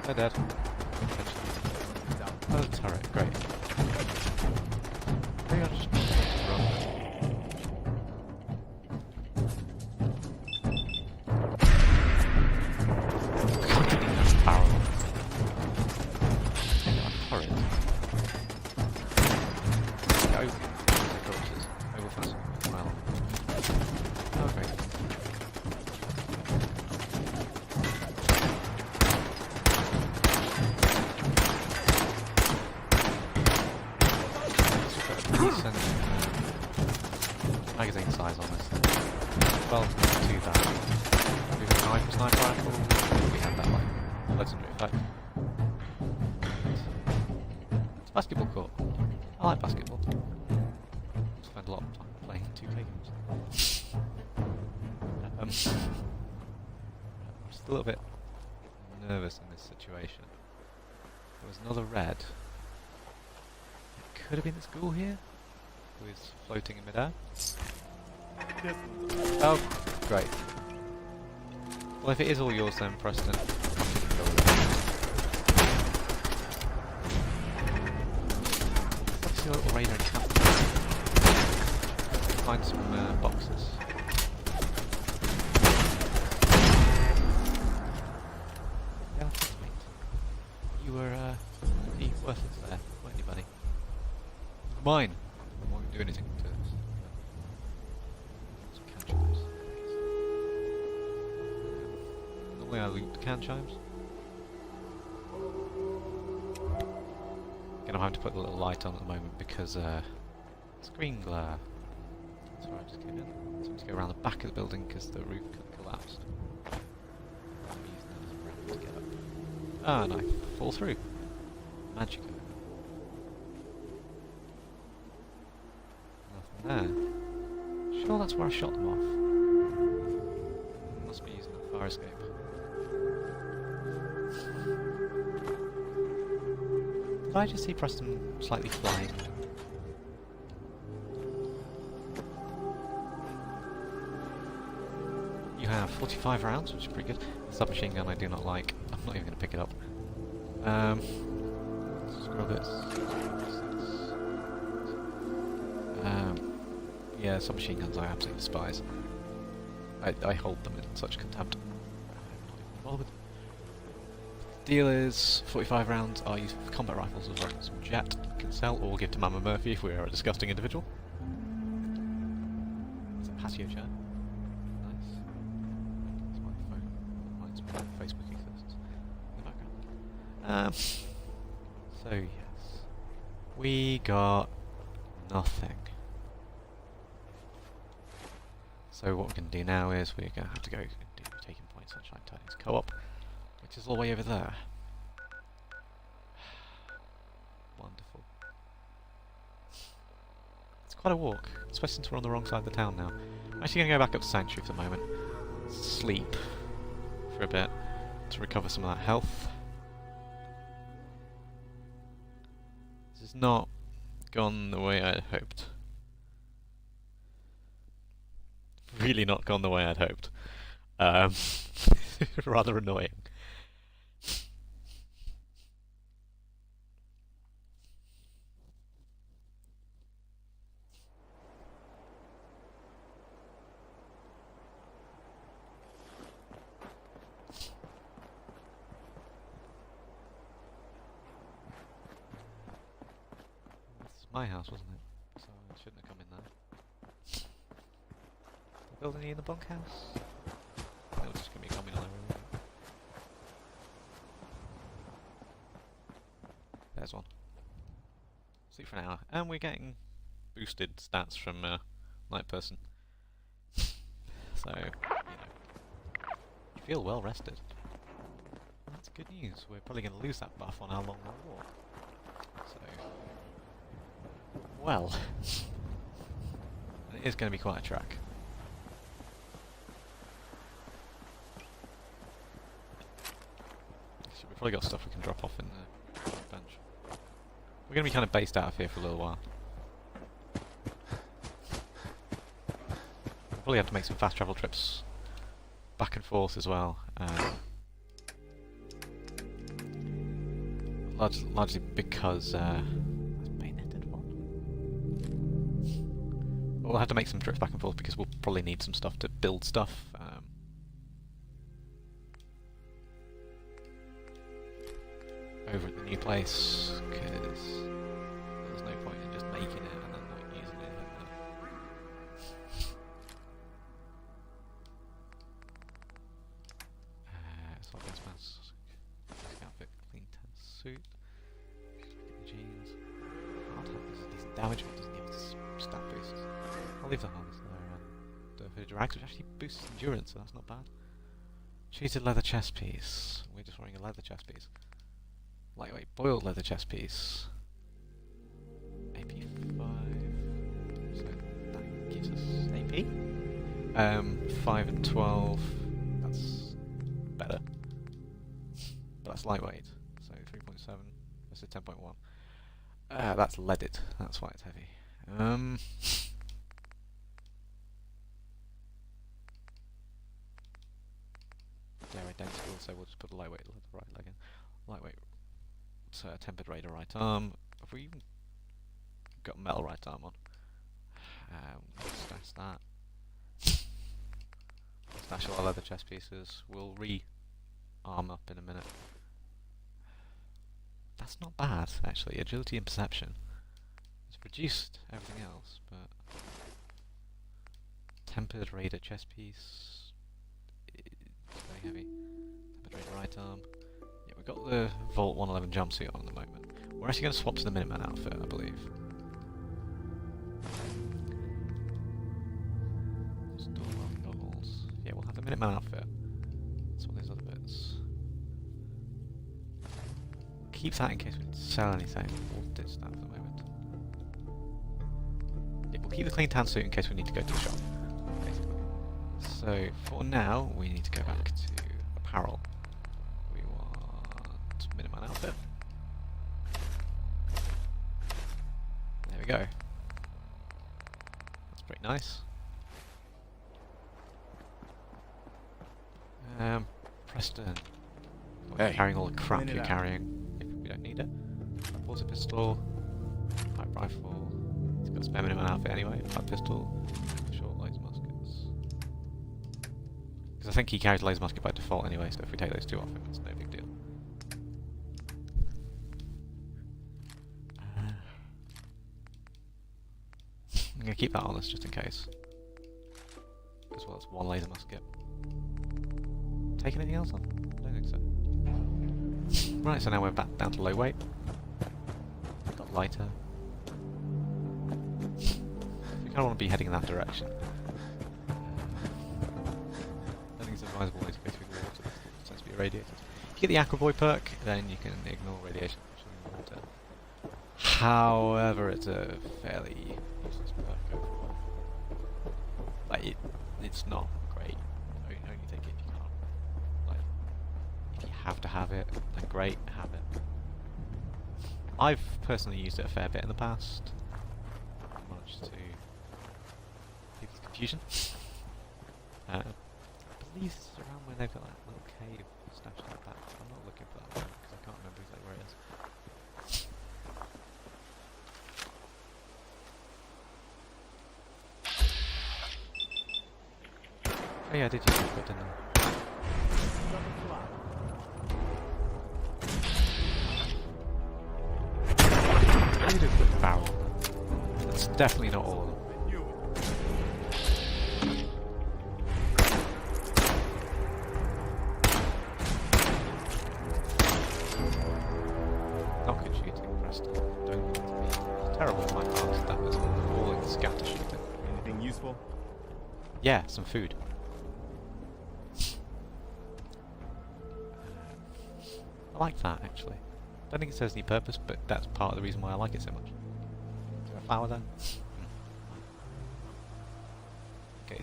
They're dead. Oh, the turret, great. Maybe I'll just run. Barrel. Turret. Yeah, open the corpses. I will find some. Well. Oh, great. Decent magazine size on this. Well, not too bad. We have a sniper rifle. We had that like legendary effect. It's a basketball court. I like basketball. Spend a lot of time playing 2K games. I'm just a little bit nervous in this situation. There was another red. Could have been the school here, who is floating in midair. Oh, great. Well, if it is all yours then, Preston, I'm just gonna go with it. Let's see a little radar camp. Find some boxes. Yeah, thanks, mate. You were worthless there, weren't you, buddy? Mine. I won't do anything to this. Some can chimes. Normally I loot the can chimes. Again, I'm having to put a little light on at the moment because screen glare. That's where I just came in. So I need to go around the back of the building because the roof could collapse. I'm using that as a ramp to get up. Ah, and I fall through. Magic. There. Sure, that's where I shot them off. Must be using that fire escape. Did I just see Preston slightly flying? You have 45 rounds, which is pretty good. Submachine gun I do not like. I'm not even going to pick it up. Scrub it. Yeah, submachine guns I absolutely despise. I hold them in such contempt. I'm not even bothered Deal is 45 rounds are used for combat rifles as well as jet. Can sell or give to Mama Murphy if we are a disgusting individual. It's a patio chat. Nice. That's my phone. Mine's Facebook exists in the background. So yes. We got nothing. So what we're going to do now is we're going to have to go and do Taking Point Sunshine Tidings Co-op, which is all the way over there. Wonderful. It's quite a walk, especially since we're on the wrong side of the town now. I'm actually going to go back up to Sanctuary for the moment. Sleep for a bit to recover some of that health. This has not gone the way I had hoped. Really not gone the way I'd hoped. Rather annoying. This is my house, wasn't it? So I shouldn't have come in there. Build any in the bunkhouse? No, it's just gonna be a communal area, really. There's one. Sleep for an hour. And we're getting boosted stats from Night Person. So, you know. You feel well rested. That's good news. We're probably gonna lose that buff on our long walk. So, well. It is gonna be quite a track. We've probably got stuff we can drop off in the bench. We're going to be kind of based out of here for a little while. We'll probably have to make some fast travel trips back and forth as well. Largely because... that's bayoneted one. We'll have to make some trips back and forth because we'll probably need some stuff to build stuff. Over at the new place, because there's no point in just making it and then not using it. Assault gas mask, basic outfit, clean tan suit, jeans. Hard hat, this is decent damage, but it doesn't give us stat boosts. I'll leave the harness there, and the drags, which actually boosts endurance, so that's not bad. Treated leather chest piece. We're just wearing a leather chest piece. Lightweight boiled leather chest piece. AP5. So that gives us AP. 5 and 12. That's better. But that's lightweight. So 3.7 versus 10.1. That's leaded. That's why it's heavy. They're identical, so we'll just put a lightweight leather right leg in. Lightweight. So tempered raider right arm. Have we even got metal right arm on? Stash that. Stash all our leather chest pieces. We'll re-arm up in a minute. That's not bad, actually. Agility and perception. It's reduced everything else, but... Tempered raider chest piece. It's very heavy. Tempered raider right arm. We've got the Vault 111 jumpsuit on at the moment. We're actually going to swap to the Minuteman outfit, I believe. Stormwell goggles. Yeah, we'll have the Minuteman outfit. That's one of these other bits. Keep that in case we need to sell anything. We'll ditch that for the moment. Yeah, we'll keep the clean tan suit in case we need to go to the shop, basically. So, for now, we need to go back to apparel. Minuteman outfit. There we go. That's pretty nice. Preston. Hey. Carrying all the crap you're carrying if we don't need it. Water pistol, pipe rifle. He's got a spare Minuteman outfit anyway. Pipe pistol, short laser muskets. Because I think he carries laser musket by default anyway, so if we take those two off him, it's no big deal. going to keep that on us just in case. As well as one laser musket. Take anything else on? I don't think so. Right, so now we're back down to low weight. Got lighter. We kind of want to be heading in that direction. I don't think it's advisable way to go through the water. It tends to be irradiated. If you get the Aqua Boy perk, then you can ignore radiation from the water. However, it's a fairly useless perk overall. Like, it's not great. Only take it if you can't. Like, if you have to have it, then great, have it. I've personally used it a fair bit in the past. Much to people's confusion. I believe this is around where they've got that little cave stashed like that. I'm not looking for that one because I can't remember exactly where it is. Oh yeah, I did use it, but didn't I? I did a quick barrel. That's definitely not all of them. Not good shooting, Preston. Don't want to be. It's terrible at my arms, that was all in scatter shooting. Anything useful? Yeah, some food. I like that actually. Don't think it serves any purpose, but that's part of the reason why I like it so much. Is there a flower there? Okay,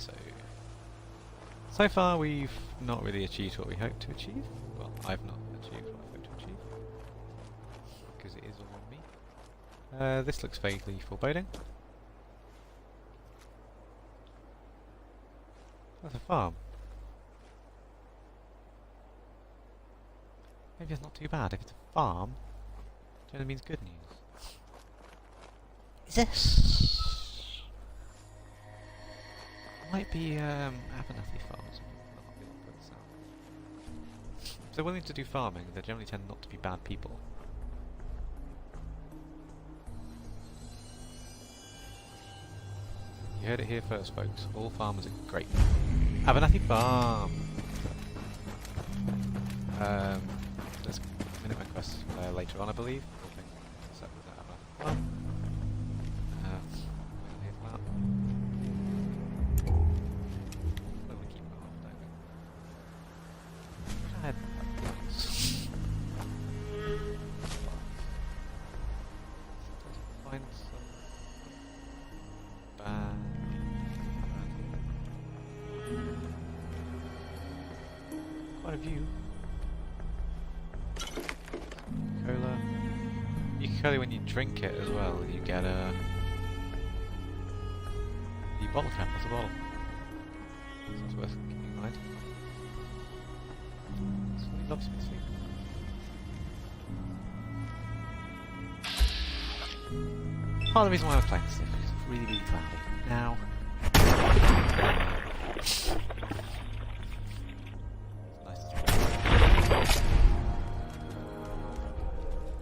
so far we've not really achieved what we hoped to achieve. Well, I've not achieved what I hoped to achieve. Because it is all on me. This looks vaguely foreboding. That's a farm. Maybe it's not too bad. If it's a farm, generally means good news. Is this? Might be Abernathy farms. If they're willing to do farming, they generally tend not to be bad people. You heard it here first, folks. All farmers are great. Abernathy Farm! There's Minuteman quests later on, I believe. Except with that Abernathy Farm. Here's that. Well, we keep that off, don't we? I had find some bad. Quite a view. Cola. Cola, when you drink it as well, you get a the bottle cap as a bottle. So it's worth keeping in mind. It's really lovely to see. Part of the reason why I was playing this is because it's really, really cloudy. Now.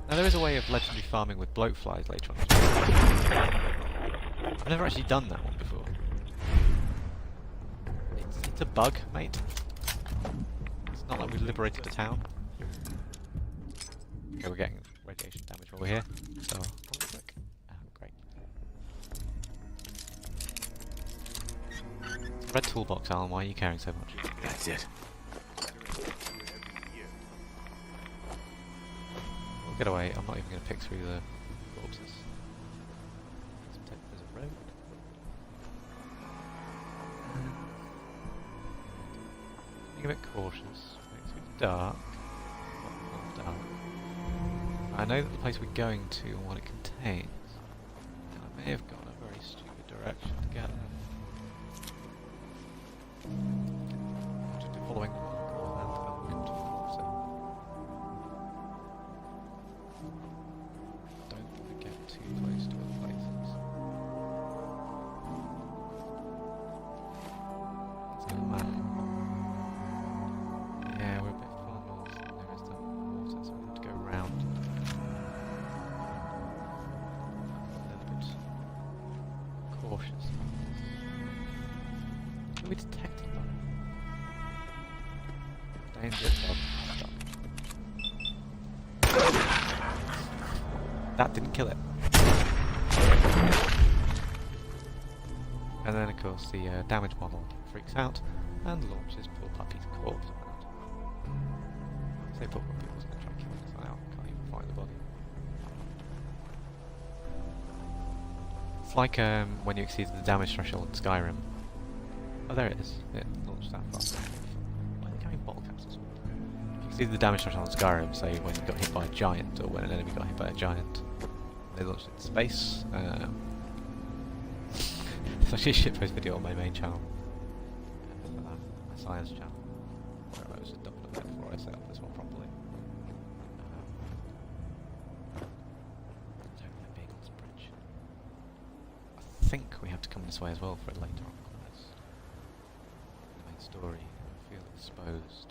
Now there is a way of legendary farming with bloatflies later on. I've never actually done that one before. It's a bug, mate. It's not like we've liberated the town. Okay, we're getting radiation damage while we're here. So, hold on a sec. Ah, great. Red toolbox, Alan, why are you caring so much? That's it. Get away, I'm not even going to pick through the corpses. There's a road. Being a bit cautious. It's a bit dark. Not dark. I know that the place we're going to and what it contains. And I may have gone a very stupid direction to get there. Just following the mark. Too close to other places. It's gonna matter. Yeah, we're a bit far north and there is the water, so we have to go round. A little bit cautious. we detected that? Danger dog. Stop. That didn't kill it. And then of course the damage model freaks out and launches poor puppy's corpse around. I say poor puppy was going to try and kill this out, can't even find the body. It's like when you exceed the damage threshold in Skyrim. Oh, there it is. It launched that far. Why are they carrying bottle caps as well? If you exceed the damage threshold in Skyrim, say when you got hit by a giant, or when an enemy got hit by a giant, they launched it in space. There's actually a shitpost video on my main channel. My science channel. Where I was just dumping it before I set up this one properly. I don't like being on this bridge. I think we have to come this way as well for it later on. The main story. I feel exposed.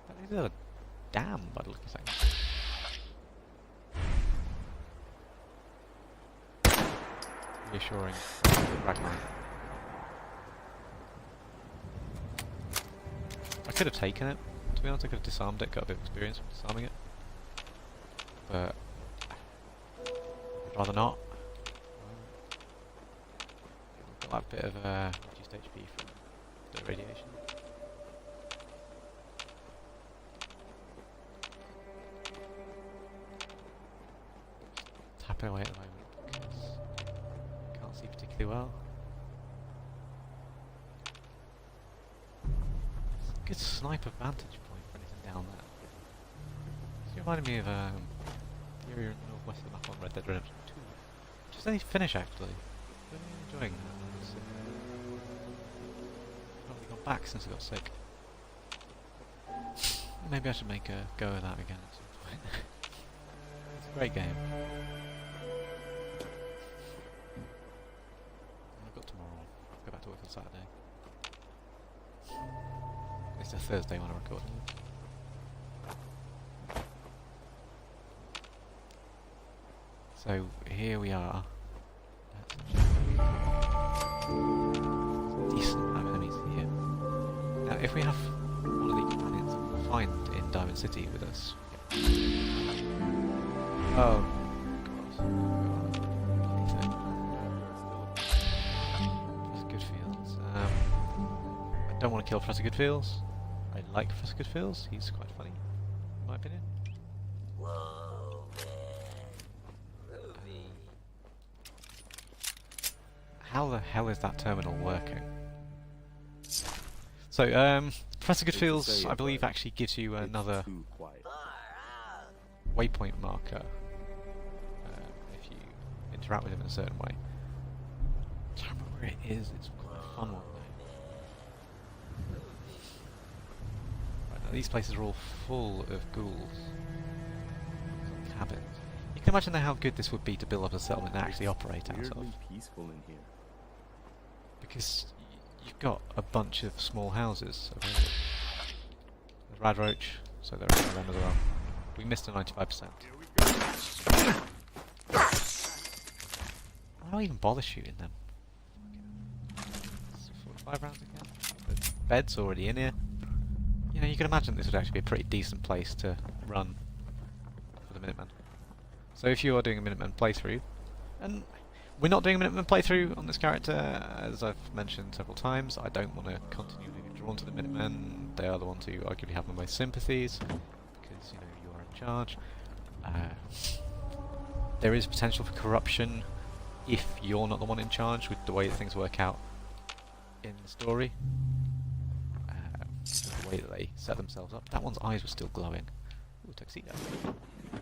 That is a dam by the look of things. Reassuring fragment. I could have taken it, to be honest. I could have disarmed it, got a bit of experience with disarming it. But I'd rather not. Got that bit of reduced HP from the radiation. Tapping away at the moment because I can't see particularly well. It's a good sniper vantage point for anything down there. It's reminding me of the area in the northwest of the map on Red Dead Redemption 2. Just any finish actually. Really enjoying that. I've not really gone back since I got sick. Maybe I should make a go of that again at some point. It's a great game. I've got tomorrow. I'll go back to work on Saturday. It's a Thursday when I record. So here we are. Decent amount of enemies here. Now, if we have one of the companions we'll find in Diamond City with us. Oh, God. Professor Goodfields. I don't want to kill Professor Goodfields. I like Professor Goodfields. He's quite funny, in my opinion. How the hell is that terminal working? So, Professor Goodfields, I believe, actually gives you another waypoint marker if you interact with him in a certain way. I don't remember where it is. It's quite a fun one though. Right, now these places are all full of ghouls. Some cabins. You can imagine how good this would be to build up a settlement and actually operate out of. Peaceful in here. Because you've got a bunch of small houses available. There's Radroach, so there are them as well. We missed a 95%. Why do I even bother shooting them? 45 rounds again. The bed's already in here. You know, you can imagine this would actually be a pretty decent place to run for the Minutemen. So if you are doing a Minutemen playthrough, and we're not doing a Minutemen playthrough on this character, as I've mentioned several times. I don't want to continually be drawn to the Minutemen. They are the ones who arguably have my most sympathies, because, you know, you are in charge. There is potential for corruption if you're not the one in charge, with the way that things work out in the story. The way that they set themselves up. That one's eyes were still glowing. Ooh, tuxedo.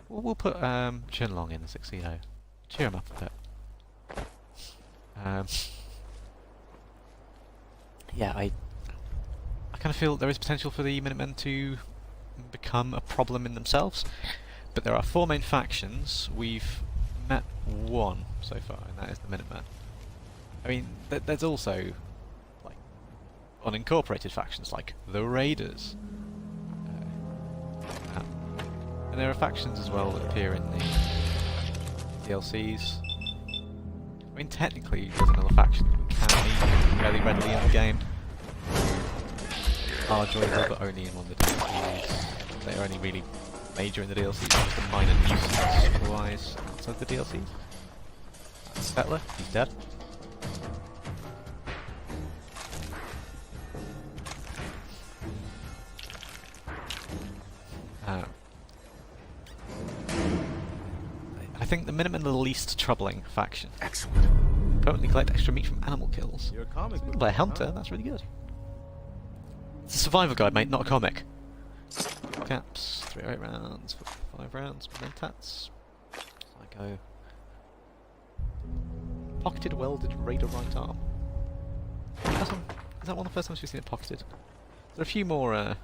We'll put Chinlong in the tuxedo. Cheer him up a bit. Yeah, I kind of feel there is potential for the Minutemen to become a problem in themselves, but there are 4 main factions. We've met one so far, and that is the Minutemen. I mean, there's also like unincorporated factions like the Raiders, and there are factions as well that appear in the DLCs. mean, technically, there's another faction that we can meet fairly readily in the game. Are joinable, but only in one of the DLCs. They're only really major in the DLCs, just a minor nuisance otherwise outside the DLCs. That's Settler, he's dead. I think the minimum and the least troubling faction. Excellent. Permanently collect extra meat from animal kills. You're a comic book. By a hunter, that's really good. It's a survival guide, mate, not a comic. Caps, 308 rounds, 5 rounds, mentats. Psycho. Pocketed welded raider right arm. Is that one of the first times we've seen it pocketed? There are a few more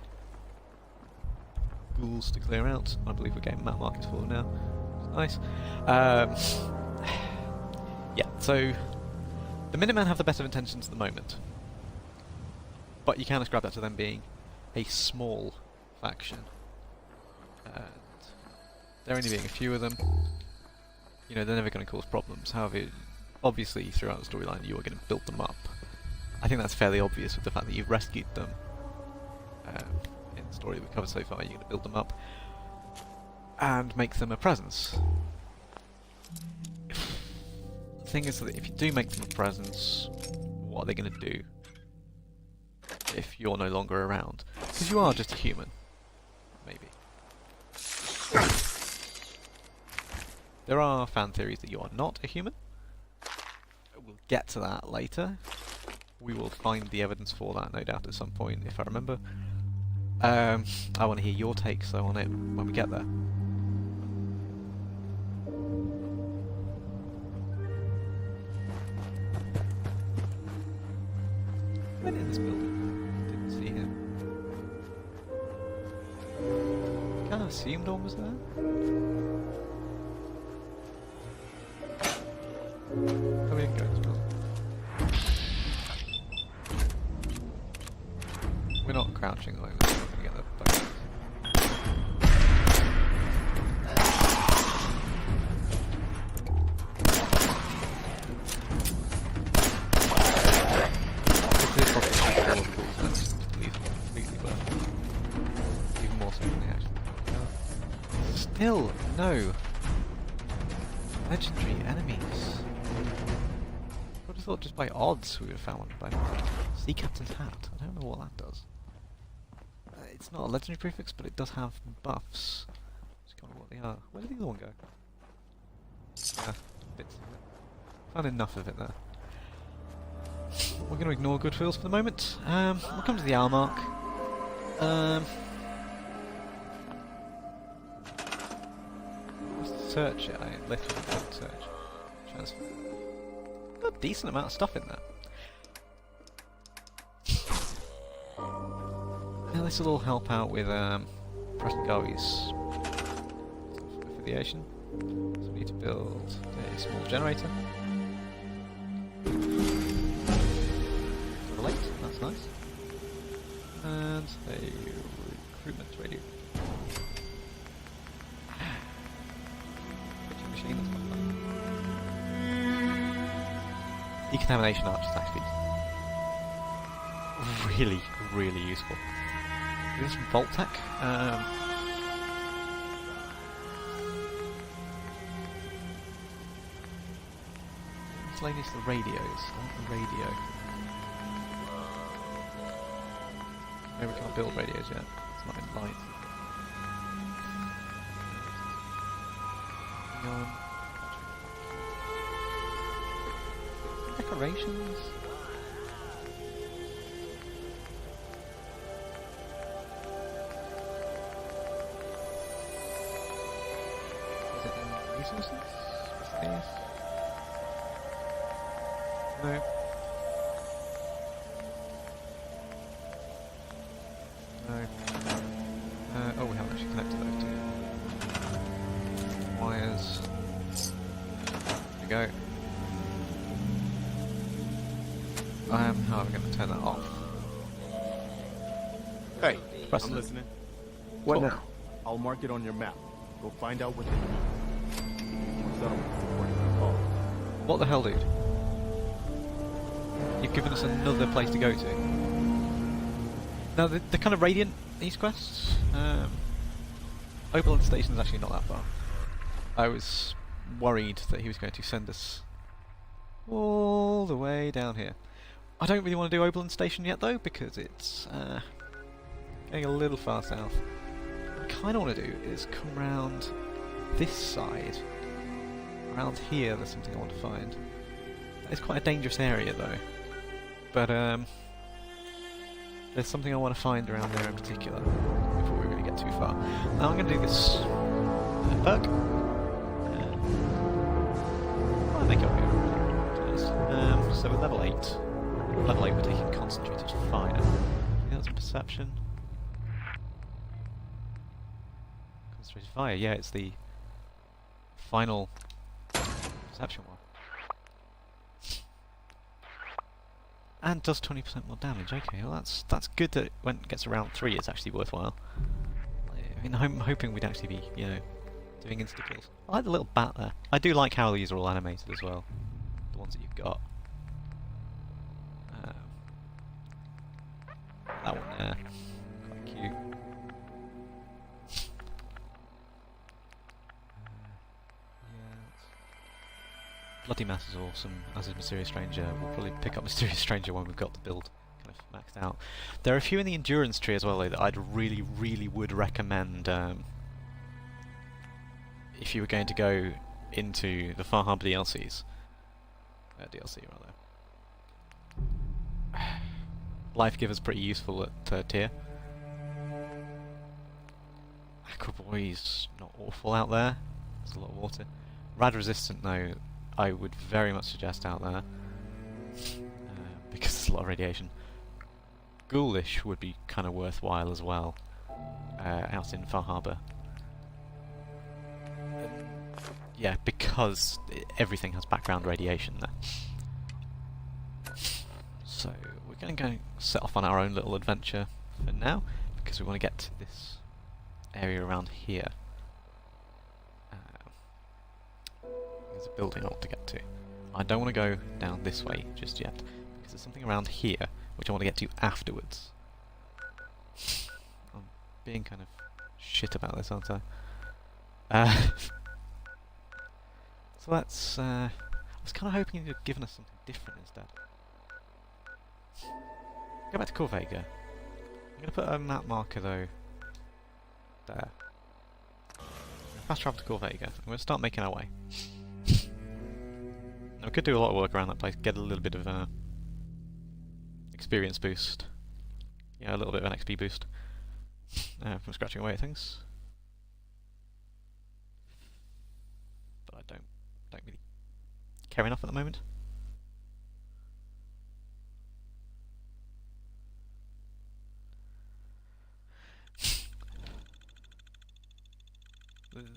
ghouls to clear out. I believe we're getting map markers for them now. Nice. Yeah, so the Minutemen have the best of intentions at the moment. But you can ascribe that to them being a small faction. And there only being a few of them, you know, they're never going to cause problems. However, obviously throughout the storyline you are going to build them up. I think that's fairly obvious with the fact that you've rescued them. In the story we've covered so far, you're going to build them up and make them a presence. The thing is that if you do make them a presence, what are they going to do if you're no longer around? Because you are just a human. Maybe. There are fan theories that you are not a human. We'll get to that later. We will find the evidence for that, no doubt, at some point, if I remember. I want to hear your takes, though, on it when we get there. Went in this building. Didn't see him. Kind of assumed Dawn was there. Oh, we didn't go in this building. We're not crouching, though. We're not going to get that back. Even more so than they actually. Still, no. Legendary enemies. I would have thought just by odds we would have found one by Sea Captain's Hat. I don't know what that does. It's not a legendary prefix, but it does have buffs. Just can't remember what they are. Where did the other one go? Bits of it. Found enough of it there. We're going to ignore good feels for the moment. We'll come to the hour mark. Let's search it. I literally didn't search. Transfer. Got a decent amount of stuff in there. Now this will all help out with Preston Garvey's affiliation. So we need to build a small generator. Relate, that's nice. And a recruitment radio. Pitching machine, that's not fun. Decontamination arch is actually really, really useful. This is Vault-Tec. Miscellaneous the radios. I want the radio. Maybe we can't build radios yet. It's not in light. Hang on. Decorations. Is it in resources? Miscellaneous? No. No. Oh, we haven't actually connected those two. Wires. There we go. How are we going to turn that off? Hey, Press I'm it. listening. What Cool. now? I'll mark it on your map. Go find out what they need. Settlement supporting the call. What the hell, dude? you've given us another place to go to. Now, the kind of Radiant these quests, Oberlin Station is actually not that far. I was worried that he was going to send us all the way down here. I don't really want to do Oberlin Station yet though, because it's getting a little far south. What I kind of want to do is come round this side. Around here there's something I want to find. It's quite a dangerous area though. But there's something I want to find around there in particular before we really get too far. Now I'm going to do this perk. I'll make it up here. So with level 8 we're taking Concentrated Fire. That's Perception. Concentrated Fire, yeah, it's the final Perception one. And does 20% more damage. Okay, well that's good that when it gets around 3 it's actually worthwhile. I mean, I'm hoping we'd actually be, you know, doing insta-kills. I like the little bat there. I do like how these are all animated as well. The ones that you've got. That one there. Quite cute. Bloody Mass is awesome, as is Mysterious Stranger. We'll probably pick up Mysterious Stranger when we've got the build kind of maxed out. There are a few in the Endurance tree as well though that I'd really would recommend if you were going to go into the Far Harbor DLCs. DLC rather. Life Giver's pretty useful at 3rd tier. Aqua Boy's not awful out there. There's a lot of water. Rad Resistant though, I would very much suggest out there. Because there's a lot of radiation. Ghoulish would be kind of worthwhile as well. Out in Far Harbor. Yeah, because everything has background radiation there. So we're going to go set off on our own little adventure for now, because we want to get to this area around here. There's a building I want to get to. I don't want to go down this way just yet, because there's something around here which I want to get to afterwards. I'm being kind of shit about this, aren't I? So that's, I was kind of hoping you'd given us something different instead. Go back to Corvega. I'm going to put a map marker though, there. Fast travel to Corvega. I'm going to start making our way. Now we could do a lot of work around that place, get a little bit of experience boost. Yeah, a little bit of an XP boost. From scratching away at things. But I don't really care enough at the moment.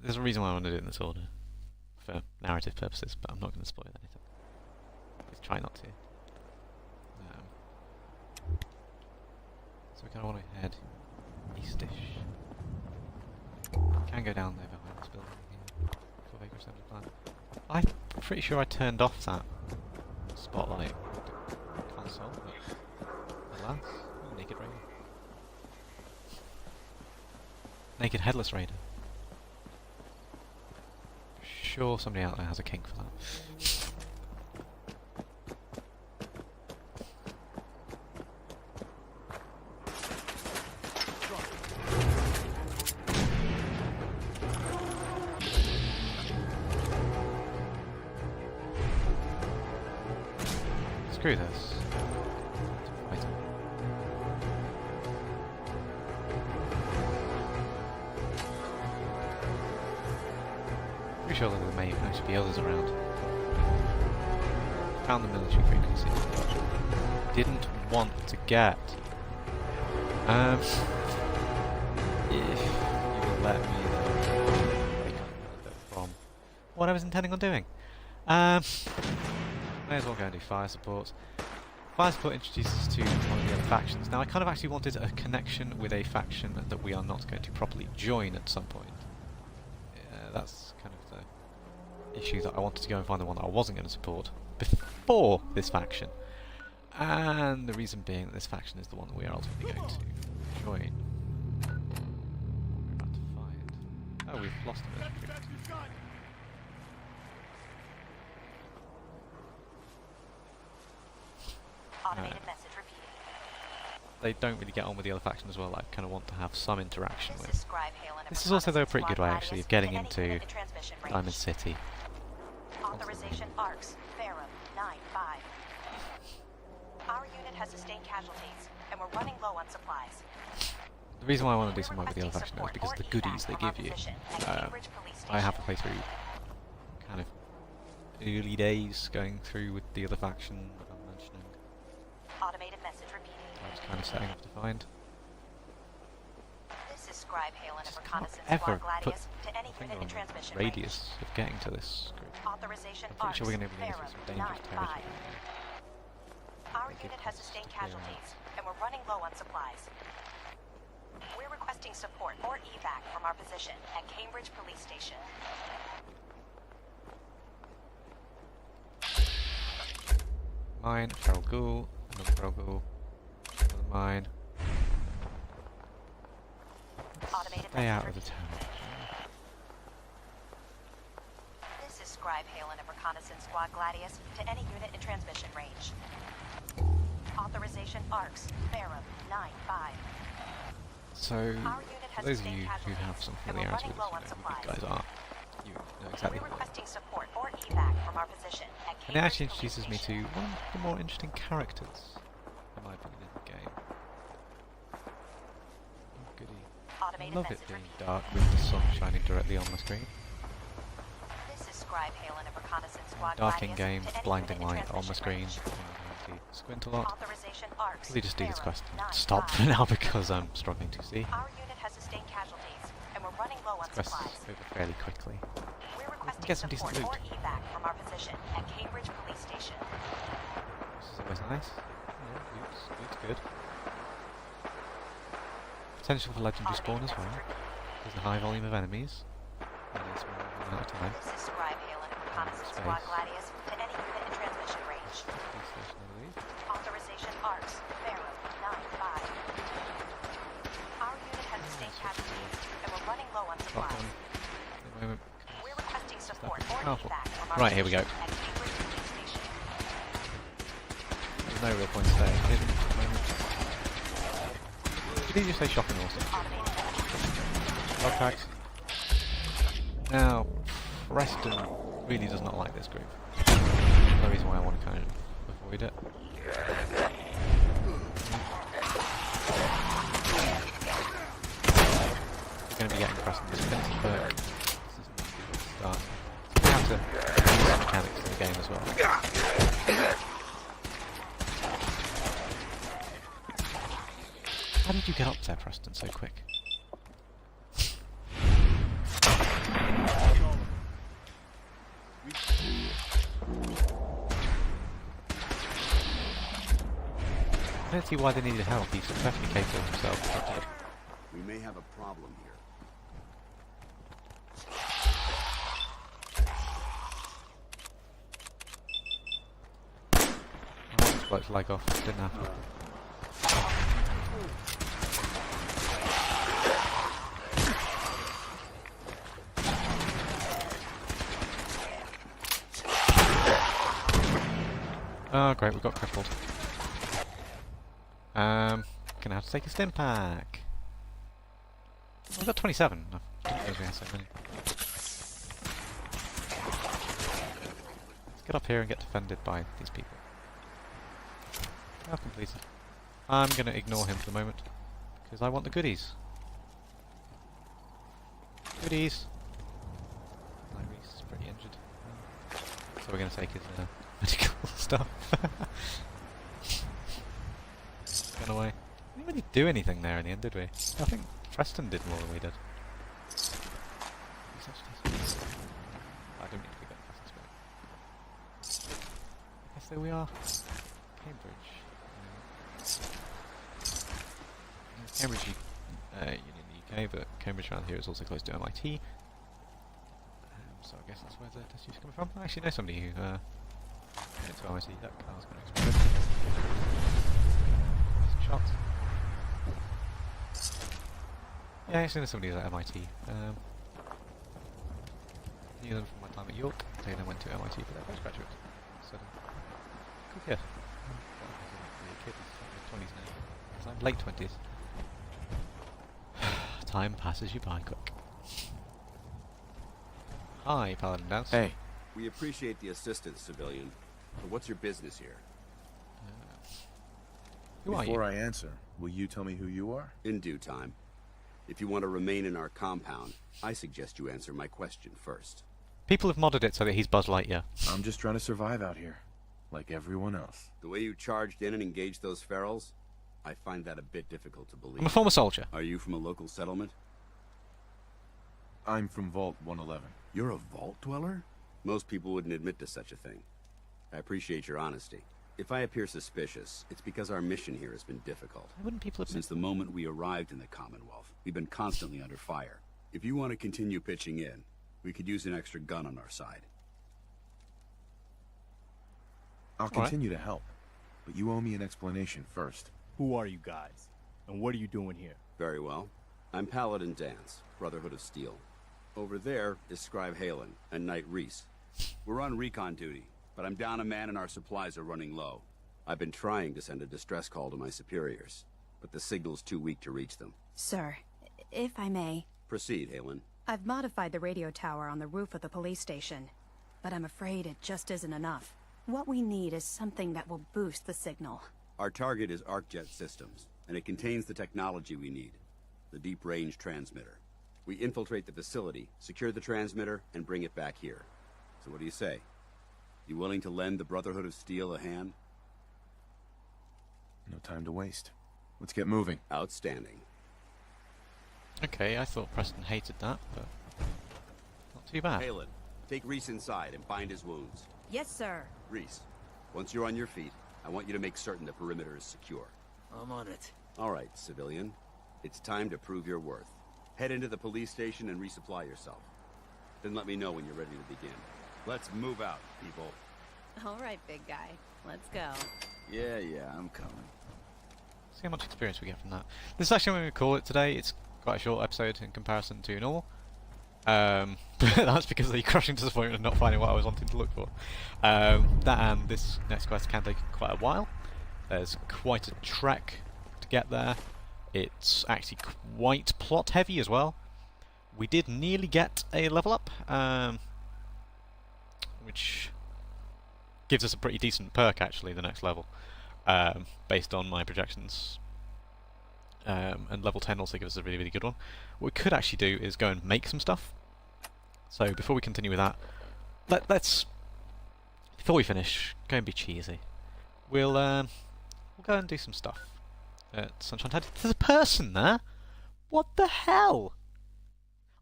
There's a reason why I want to do it in this order, for narrative purposes, but I'm not going to spoil anything. Let's try not to. So we kind of want to head eastish. Can go down there behind this building here. Corvega Assembly Plant. I'm pretty sure I turned off that spotlight with the console, but alas, naked raider. Naked headless raider. Sure somebody out there has a kink for that. Screw this. Wait. Pretty sure that there may actually be others around. Found the military frequency. Didn't want to get. If you will let me know from what I was intending on doing. May as well go and do fire support. Fire support introduces us to one of the other factions. Now I kind of actually wanted a connection with a faction that we are not going to properly join at some point. That's kind of the issue, that I wanted to go and find the one that I wasn't going to support before this faction. And the reason being that this faction is the one that we are ultimately going to join. We're about to find. Oh, we've lost a military. Automated message repeated. They don't really get on with the other faction as well. I kind of want to have some interaction This with. is Scribe Hale and This is also though a reconnaissance pretty good squad way actually radius of getting to any into unit in transmission range. Diamond City. Authorization ARCS, Ferrum, 9-5. Our unit has sustained casualties, and we're running low on supplies. The reason why I want to do We're some work with the other faction requesting is because support the or goodies evac they from our give you. position at Cambridge Police I have a Station. playthrough kind of early days going through with the other faction that I'm mentioning. Automated message repeated. I was kind of setting up to find. This is Scribe Hale and a Just can't reconnaissance ever squad put Gladius to any finger unit in on the transmission range. radius of getting to this group. Authorization I'm pretty sure we're going to ARCS, be into Ferrum, some dangerous 9-5. territory. Our unit has sustained casualties, and we're running low on supplies. We're requesting support or evac from our position at Cambridge Police Station. Mine, feral ghoul, another feral ghoul, another mine. Automated Stay out of message the town. This is Scribe Hale and a reconnaissance squad Gladius to any unit in transmission range. Authorization ARCS, Ferrum, 9-5. So, Our unit for has those of sustained you who have casualties, some and we're familiarity running with low on this, you know, supplies. who these guys are, you know exactly We're who they are. requesting support or evac from our position at And it actually Cambridge introduces me Police to one of the more interesting characters, in my opinion, in the game. Oh, goody. I Automated love it message being repeated. dark with the sun shining directly on the screen. This is Scribe Hale and a reconnaissance squad Dark in Gladius game, to any blinding unit in light on the screen. transmission range. You squint a lot. Authorization ARCS, Probably just do this Ferrum, quest and stop 9-5. for now because I'm struggling to see. Our unit has sustained casualties, and we're running low on This quest supplies. is over fairly quickly. We're requesting get some decent support or loot. evac from our position at Cambridge Police Station. This is always nice. Yeah, loot's good. Potential for legendary spawn as well. There's a high volume of enemies. And a small amount of time. This is Scribe Hale and a reconnaissance Space. squad Gladius to any unit in transmission range. Police station, I believe. Authorization ARCS, Ferrum, 9-5. Our unit has sustained casualties, and we're running low on Shotgun. supplies. At the moment. We're requesting support or Powerful. evac from our Right, here we go. position at Cambridge Police Station. There's no real point staying hidden at the moment. Did he just say shopping also? Automated message. Dog tags. Now, Preston really does not like this group. That's the reason why I want to kind of avoid it. You're going to be getting Preston's defensive perk. This is not a good start. So we have to use the mechanics in the game as well. How did you get up there, Preston, so quick? I don't see why they needed help. He's perfectly capable himself. We may have a problem here. I just bloke's leg off. Didn't happen. Oh great, we got crippled. Gonna have to take a stim pack. We've got 27. I didn't realise we had so many. Let's get up here and get defended by these people. Oh, completed. I'm gonna ignore him for the moment because I want the goodies. Goodies. Reese is pretty injured, so we're gonna take his medical stuff. Gone away. We didn't really do anything there in the end, did we? I think Preston did more than we did. I don't need to forget Preston's back. I guess there we are. Cambridge. Cambridge Union in the UK, but Cambridge around here is also close to MIT. So I guess that's where the test use coming from. I actually know somebody who Into MIT, that car's going to explode. Some shots. Yeah, I've seen somebody at MIT. Knew them from my time at York. They then went to MIT for their postgraduate. So, cool kid. Well, he's a kid, he's in his 20s now. He's like late 20s. Time passes you by quick. Hi, Paladin Dance. Hey. We appreciate the assistance, civilian. But what's your business here? Who are you? Before I answer, will you tell me who you are? In due time. If you want to remain in our compound, I suggest you answer my question first. People have modded it so that he's Buzz Lightyear. I'm just trying to survive out here, like everyone else. The way you charged in and engaged those ferals, I find that a bit difficult to believe. I'm a former soldier. Are you from a local settlement? I'm from Vault 111. You're a vault dweller? Most people wouldn't admit to such a thing. I appreciate your honesty. If I appear suspicious, it's because our mission here has been difficult. Why wouldn't people admit? Since the moment we arrived in the Commonwealth, we've been constantly under fire. If you want to continue pitching in, we could use an extra gun on our side. I'll continue to help, but you owe me an explanation first. Who are you guys? And what are you doing here? Very well. I'm Paladin Dance, Brotherhood of Steel. Over there is Scribe Halen and Knight Reese. We're on recon duty, but I'm down a man and our supplies are running low. I've been trying to send a distress call to my superiors, but the signal's too weak to reach them. Sir, if I may, Proceed, Halen. I've modified the radio tower on the roof of the police station, but I'm afraid it just isn't enough. What we need is something that will boost the signal. Our target is ArcJet Systems, and it contains the technology we need, the deep-range transmitter. We infiltrate the facility, secure the transmitter, and bring it back here. So what do you say? You willing to lend the Brotherhood of Steel a hand? No time to waste. Let's get moving. Outstanding. Okay, I thought Preston hated that, but not too bad. Halen, take Reese inside and bind his wounds. Yes, sir. Reese, once you're on your feet, I want you to make certain the perimeter is secure. I'm on it. All right, civilian. It's time to prove your worth. Head into the police station and resupply yourself. Then let me know when you're ready to begin. Let's move out, people. All right, big guy. Let's go. Yeah, I'm coming. See how much experience we get from that. This is actually what we call it today. It's quite a short episode in comparison to normal. But that's because of the crushing disappointment of not finding what I was wanting to look for. That and this next quest can take quite a while. There's quite a trek to get there. It's actually quite plot heavy as well. We did nearly get a level up, which gives us a pretty decent perk actually, the next level, based on my projections. And level 10 also gives us a really, really good one. What we could actually do is go and make some stuff. So before we continue with that, let's before we finish, go and be cheesy. We'll go and do some stuff at Sunshine Tide. There's a person there. What the hell?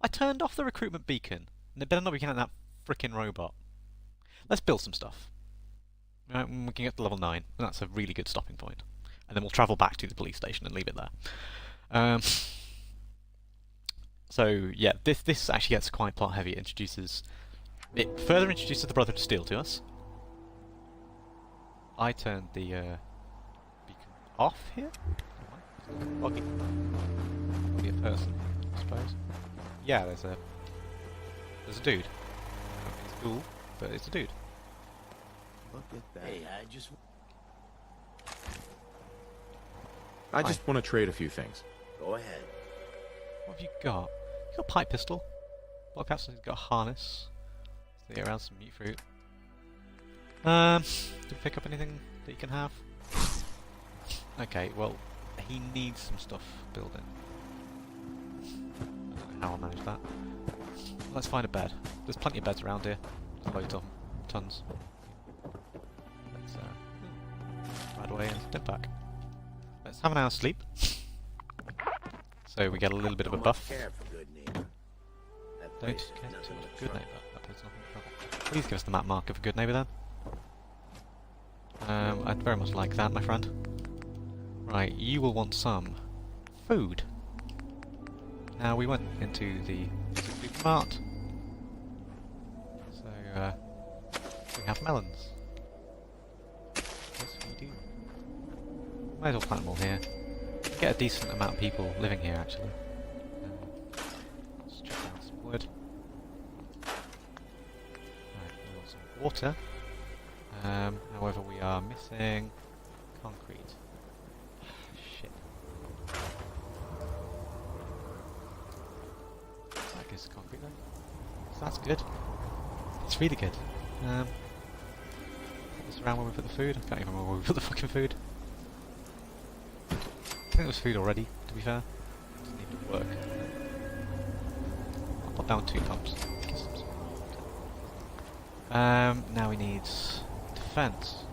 I turned off the recruitment beacon, and it better not be looking at that frickin' robot. Let's build some stuff. Right, we can get to level 9, and that's a really good stopping point. And then we'll travel back to the police station and leave it there. So yeah, this actually gets quite plot heavy. It further introduces the Brotherhood of Steel to us. I turned the beacon off here. Foggy. Be a person, I suppose. Yeah, there's a dude. It's cool, but it's a dude. Look at that. Hey, I just want to trade a few things. Go ahead. What have you got? You got a pipe pistol. Block capsule, he's got a harness. So get around some meat fruit. Did you pick up anything that you can have? Okay, well, he needs some stuff building. I don't know how I'll manage that. Let's find a bed. There's plenty of beds around here. Loads of them. Tons. Let's ride away and step back. Let's have an hour's sleep. So we get a little bit of a buff. Don't care too much of good neighbour. That plays nothing in trouble. Please give us the map marker for good neighbour then. I'd very much like that, my friend. Right, you will want some food. Now we went into the supermart. So we have melons. Might as well plant them all here. Get a decent amount of people living here, actually. Let's check out some wood. Right, we want some water. However, we are missing concrete. Shit. That gives concrete then. So that's good. It's really good. Put this around where we put the food. I can't even remember where we put the fucking food. I think there was food already, to be fair. It doesn't even work. I'll put down 2 pumps. Now we need defense.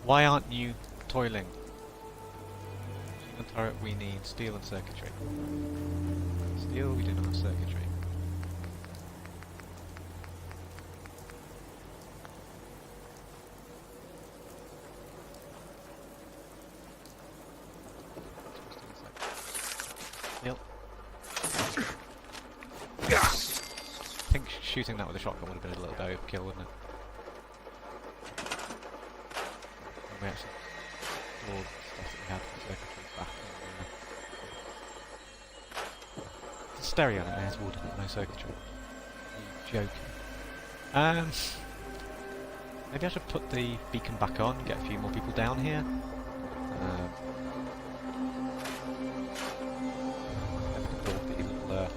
Why aren't you toiling? Machine gun turret, we need steel and circuitry. Steel, we do not have circuitry. Steel. I think shooting that with a shotgun would have been a little bit overkill, wouldn't it? And we actually stored stuff that we had for circuitry back in the... It's a stereo in it, there's wood, no circuitry. You joking. Maybe I should put the beacon back on, get a few more people down here. Build these little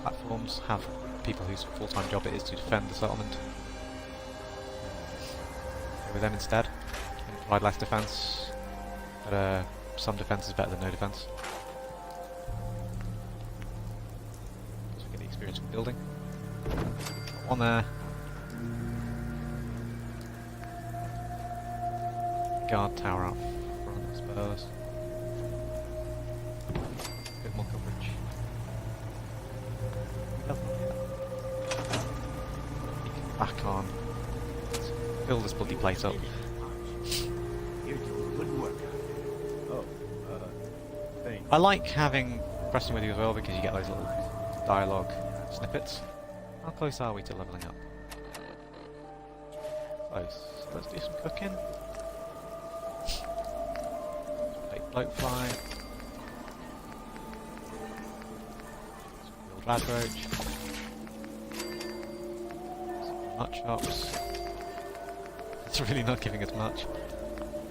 platforms, have people whose full-time job it is to defend the settlement. Go with them instead, and provide less defence, but some defence is better than no defence. Because we get the experience of building. Got one there. Guard tower up front, I suppose. Bit more coverage. Back on. Let's fill this bloody place up. You're doing good work. Oh, thanks. I like having Preston with you as well because you get those little dialogue snippets. How close are we to levelling up? Close. Let's do some cooking. Bloat fly. Build rad roach. Nut chops. It's really not giving us much.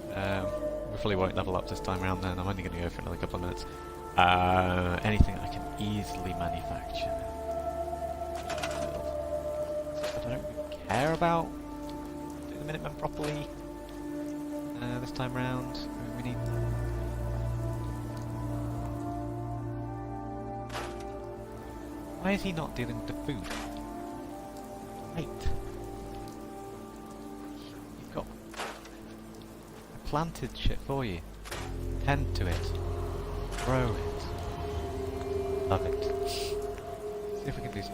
We probably won't level up this time around then. I'm only going to go for another couple of minutes. Anything I can easily manufacture. Stuff I don't really care about. Do the Minutemen properly. This time round. We need... Why is he not dealing with the food? Wait. You've got... I planted shit for you. Tend to it. Grow it. Love it. See if we can do some...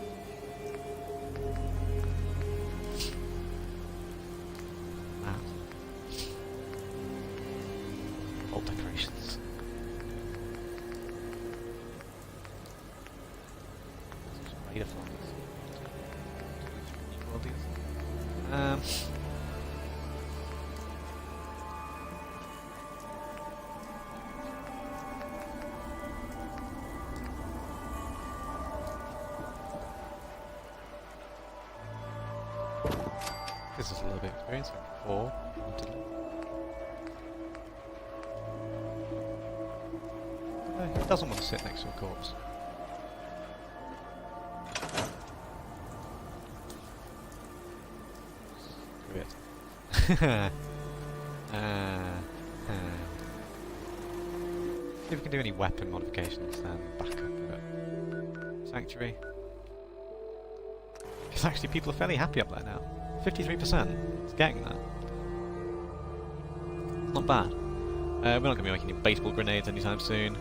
Old decorations. Raider flies. This is a little bit of experience before. Who doesn't want to sit next to a corpse? Screw it. See if we can do any weapon modifications then back up a bit. Sanctuary. Because actually people are fairly happy up there now. 53%. It's getting that. Not bad. We're not going to be making any baseball grenades anytime soon.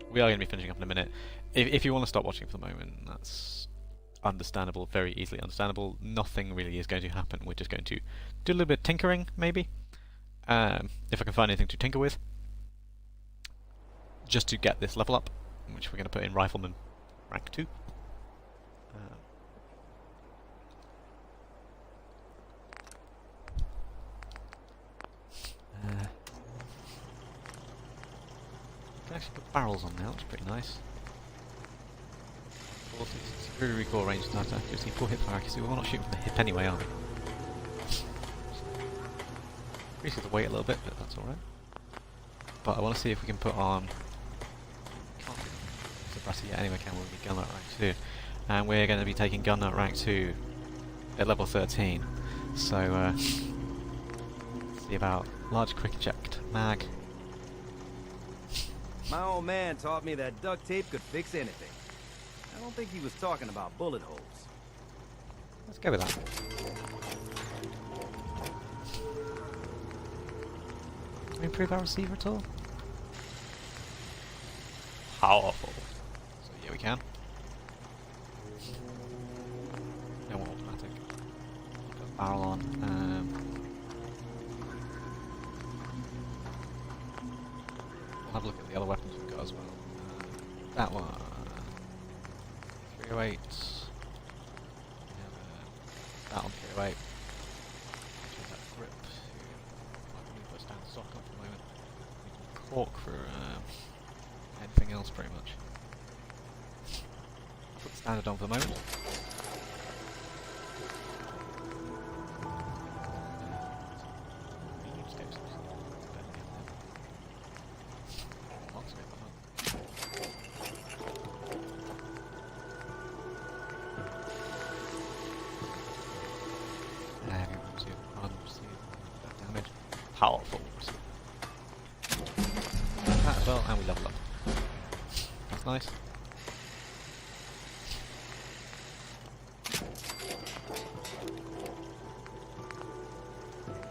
We are going to be finishing up in a minute. If you want to stop watching for the moment, that's understandable, very easily understandable. Nothing really is going to happen. We're just going to do a little bit of tinkering, maybe. If I can find anything to tinker with. Just to get this level up, which we're going to put in Rifleman rank 2. actually put barrels on now, which is pretty nice. 40, superior recoil range, attack accuracy, 4 hip fire accuracy. We're not shooting from the hip anyway, are we? Increases the weight a little bit, but that's alright. But I want to see if we can put on... Can't do brassy yet anyway, can we? Gun nut rank 2. And we're going to be taking gun nut rank 2 at level 13. So, let's see about large quick eject mag. My old man taught me that duct tape could fix anything. I don't think he was talking about bullet holes. Let's go with that. Can we improve our receiver at all? Powerful. So yeah, we can. No more automatic. Got barrel on. We'll have a look at the other weapons we've got as well. That one. 308. That on 308. Change that grip to... Might really put down stock up for the moment. We can cork for anything else pretty much. Put the standard on for the moment. Powerful. That as well, and we level up. That's nice.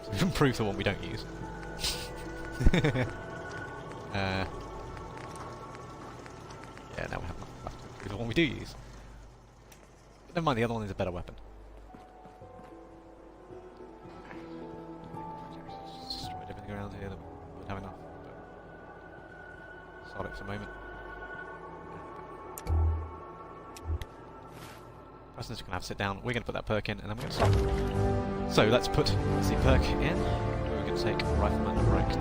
So we've improved the one we don't use. Yeah, now we have nothing left to improve the one we do use. But never mind, the other one is a better weapon. Around here that would have enough, but sod it for the moment. Preston's just going to have to sit down. We're going to put that perk in and then we're going to stop. So let's put the perk in. We're going to take Rifleman rank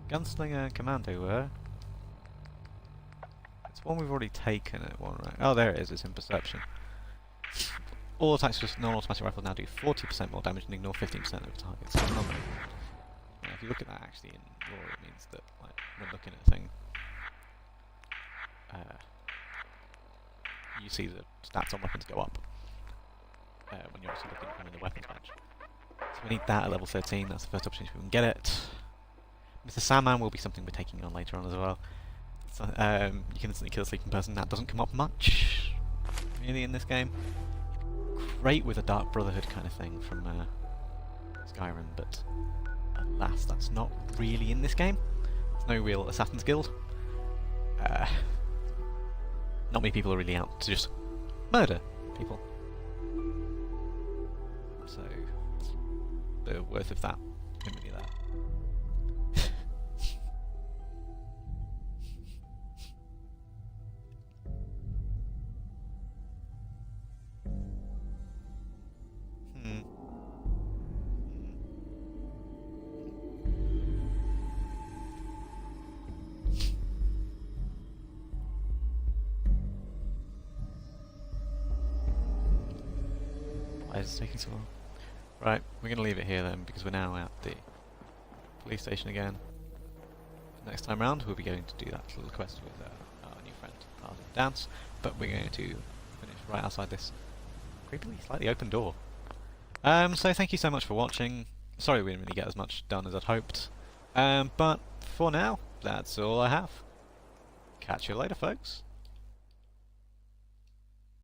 2. Gunslinger Commando were. It's one we've already taken at one rank. Oh, there it is, it's in perception. All attacks with non-automatic rifles now do 40% more damage and ignore 15% of the target's number. Now, if you look at that actually in raw, it means that, like, when looking at a thing, you see the stats on weapons go up when you're actually looking at them in the weapons bench. So we need that at level 13, that's the first opportunity we can get it. Mr. Sandman will be something we're taking on later on as well. So, you can instantly kill a sleeping person. That doesn't come up much, really, in this game. Great with a Dark Brotherhood kind of thing from Skyrim, but alas, that's not really in this game. There's no real Assassin's Guild. Not many people are really out to just murder people. So, the worth of that isn't really there. Why is it taking so long? Right, we're going to leave it here then, because we're now at the police station again. Next time round, we'll be going to do that little quest with our new friend, Dance, but we're going to finish right outside this creepily slightly open door. So thank you so much for watching. Sorry we didn't really get as much done as I'd hoped. But for now, that's all I have. Catch you later, folks.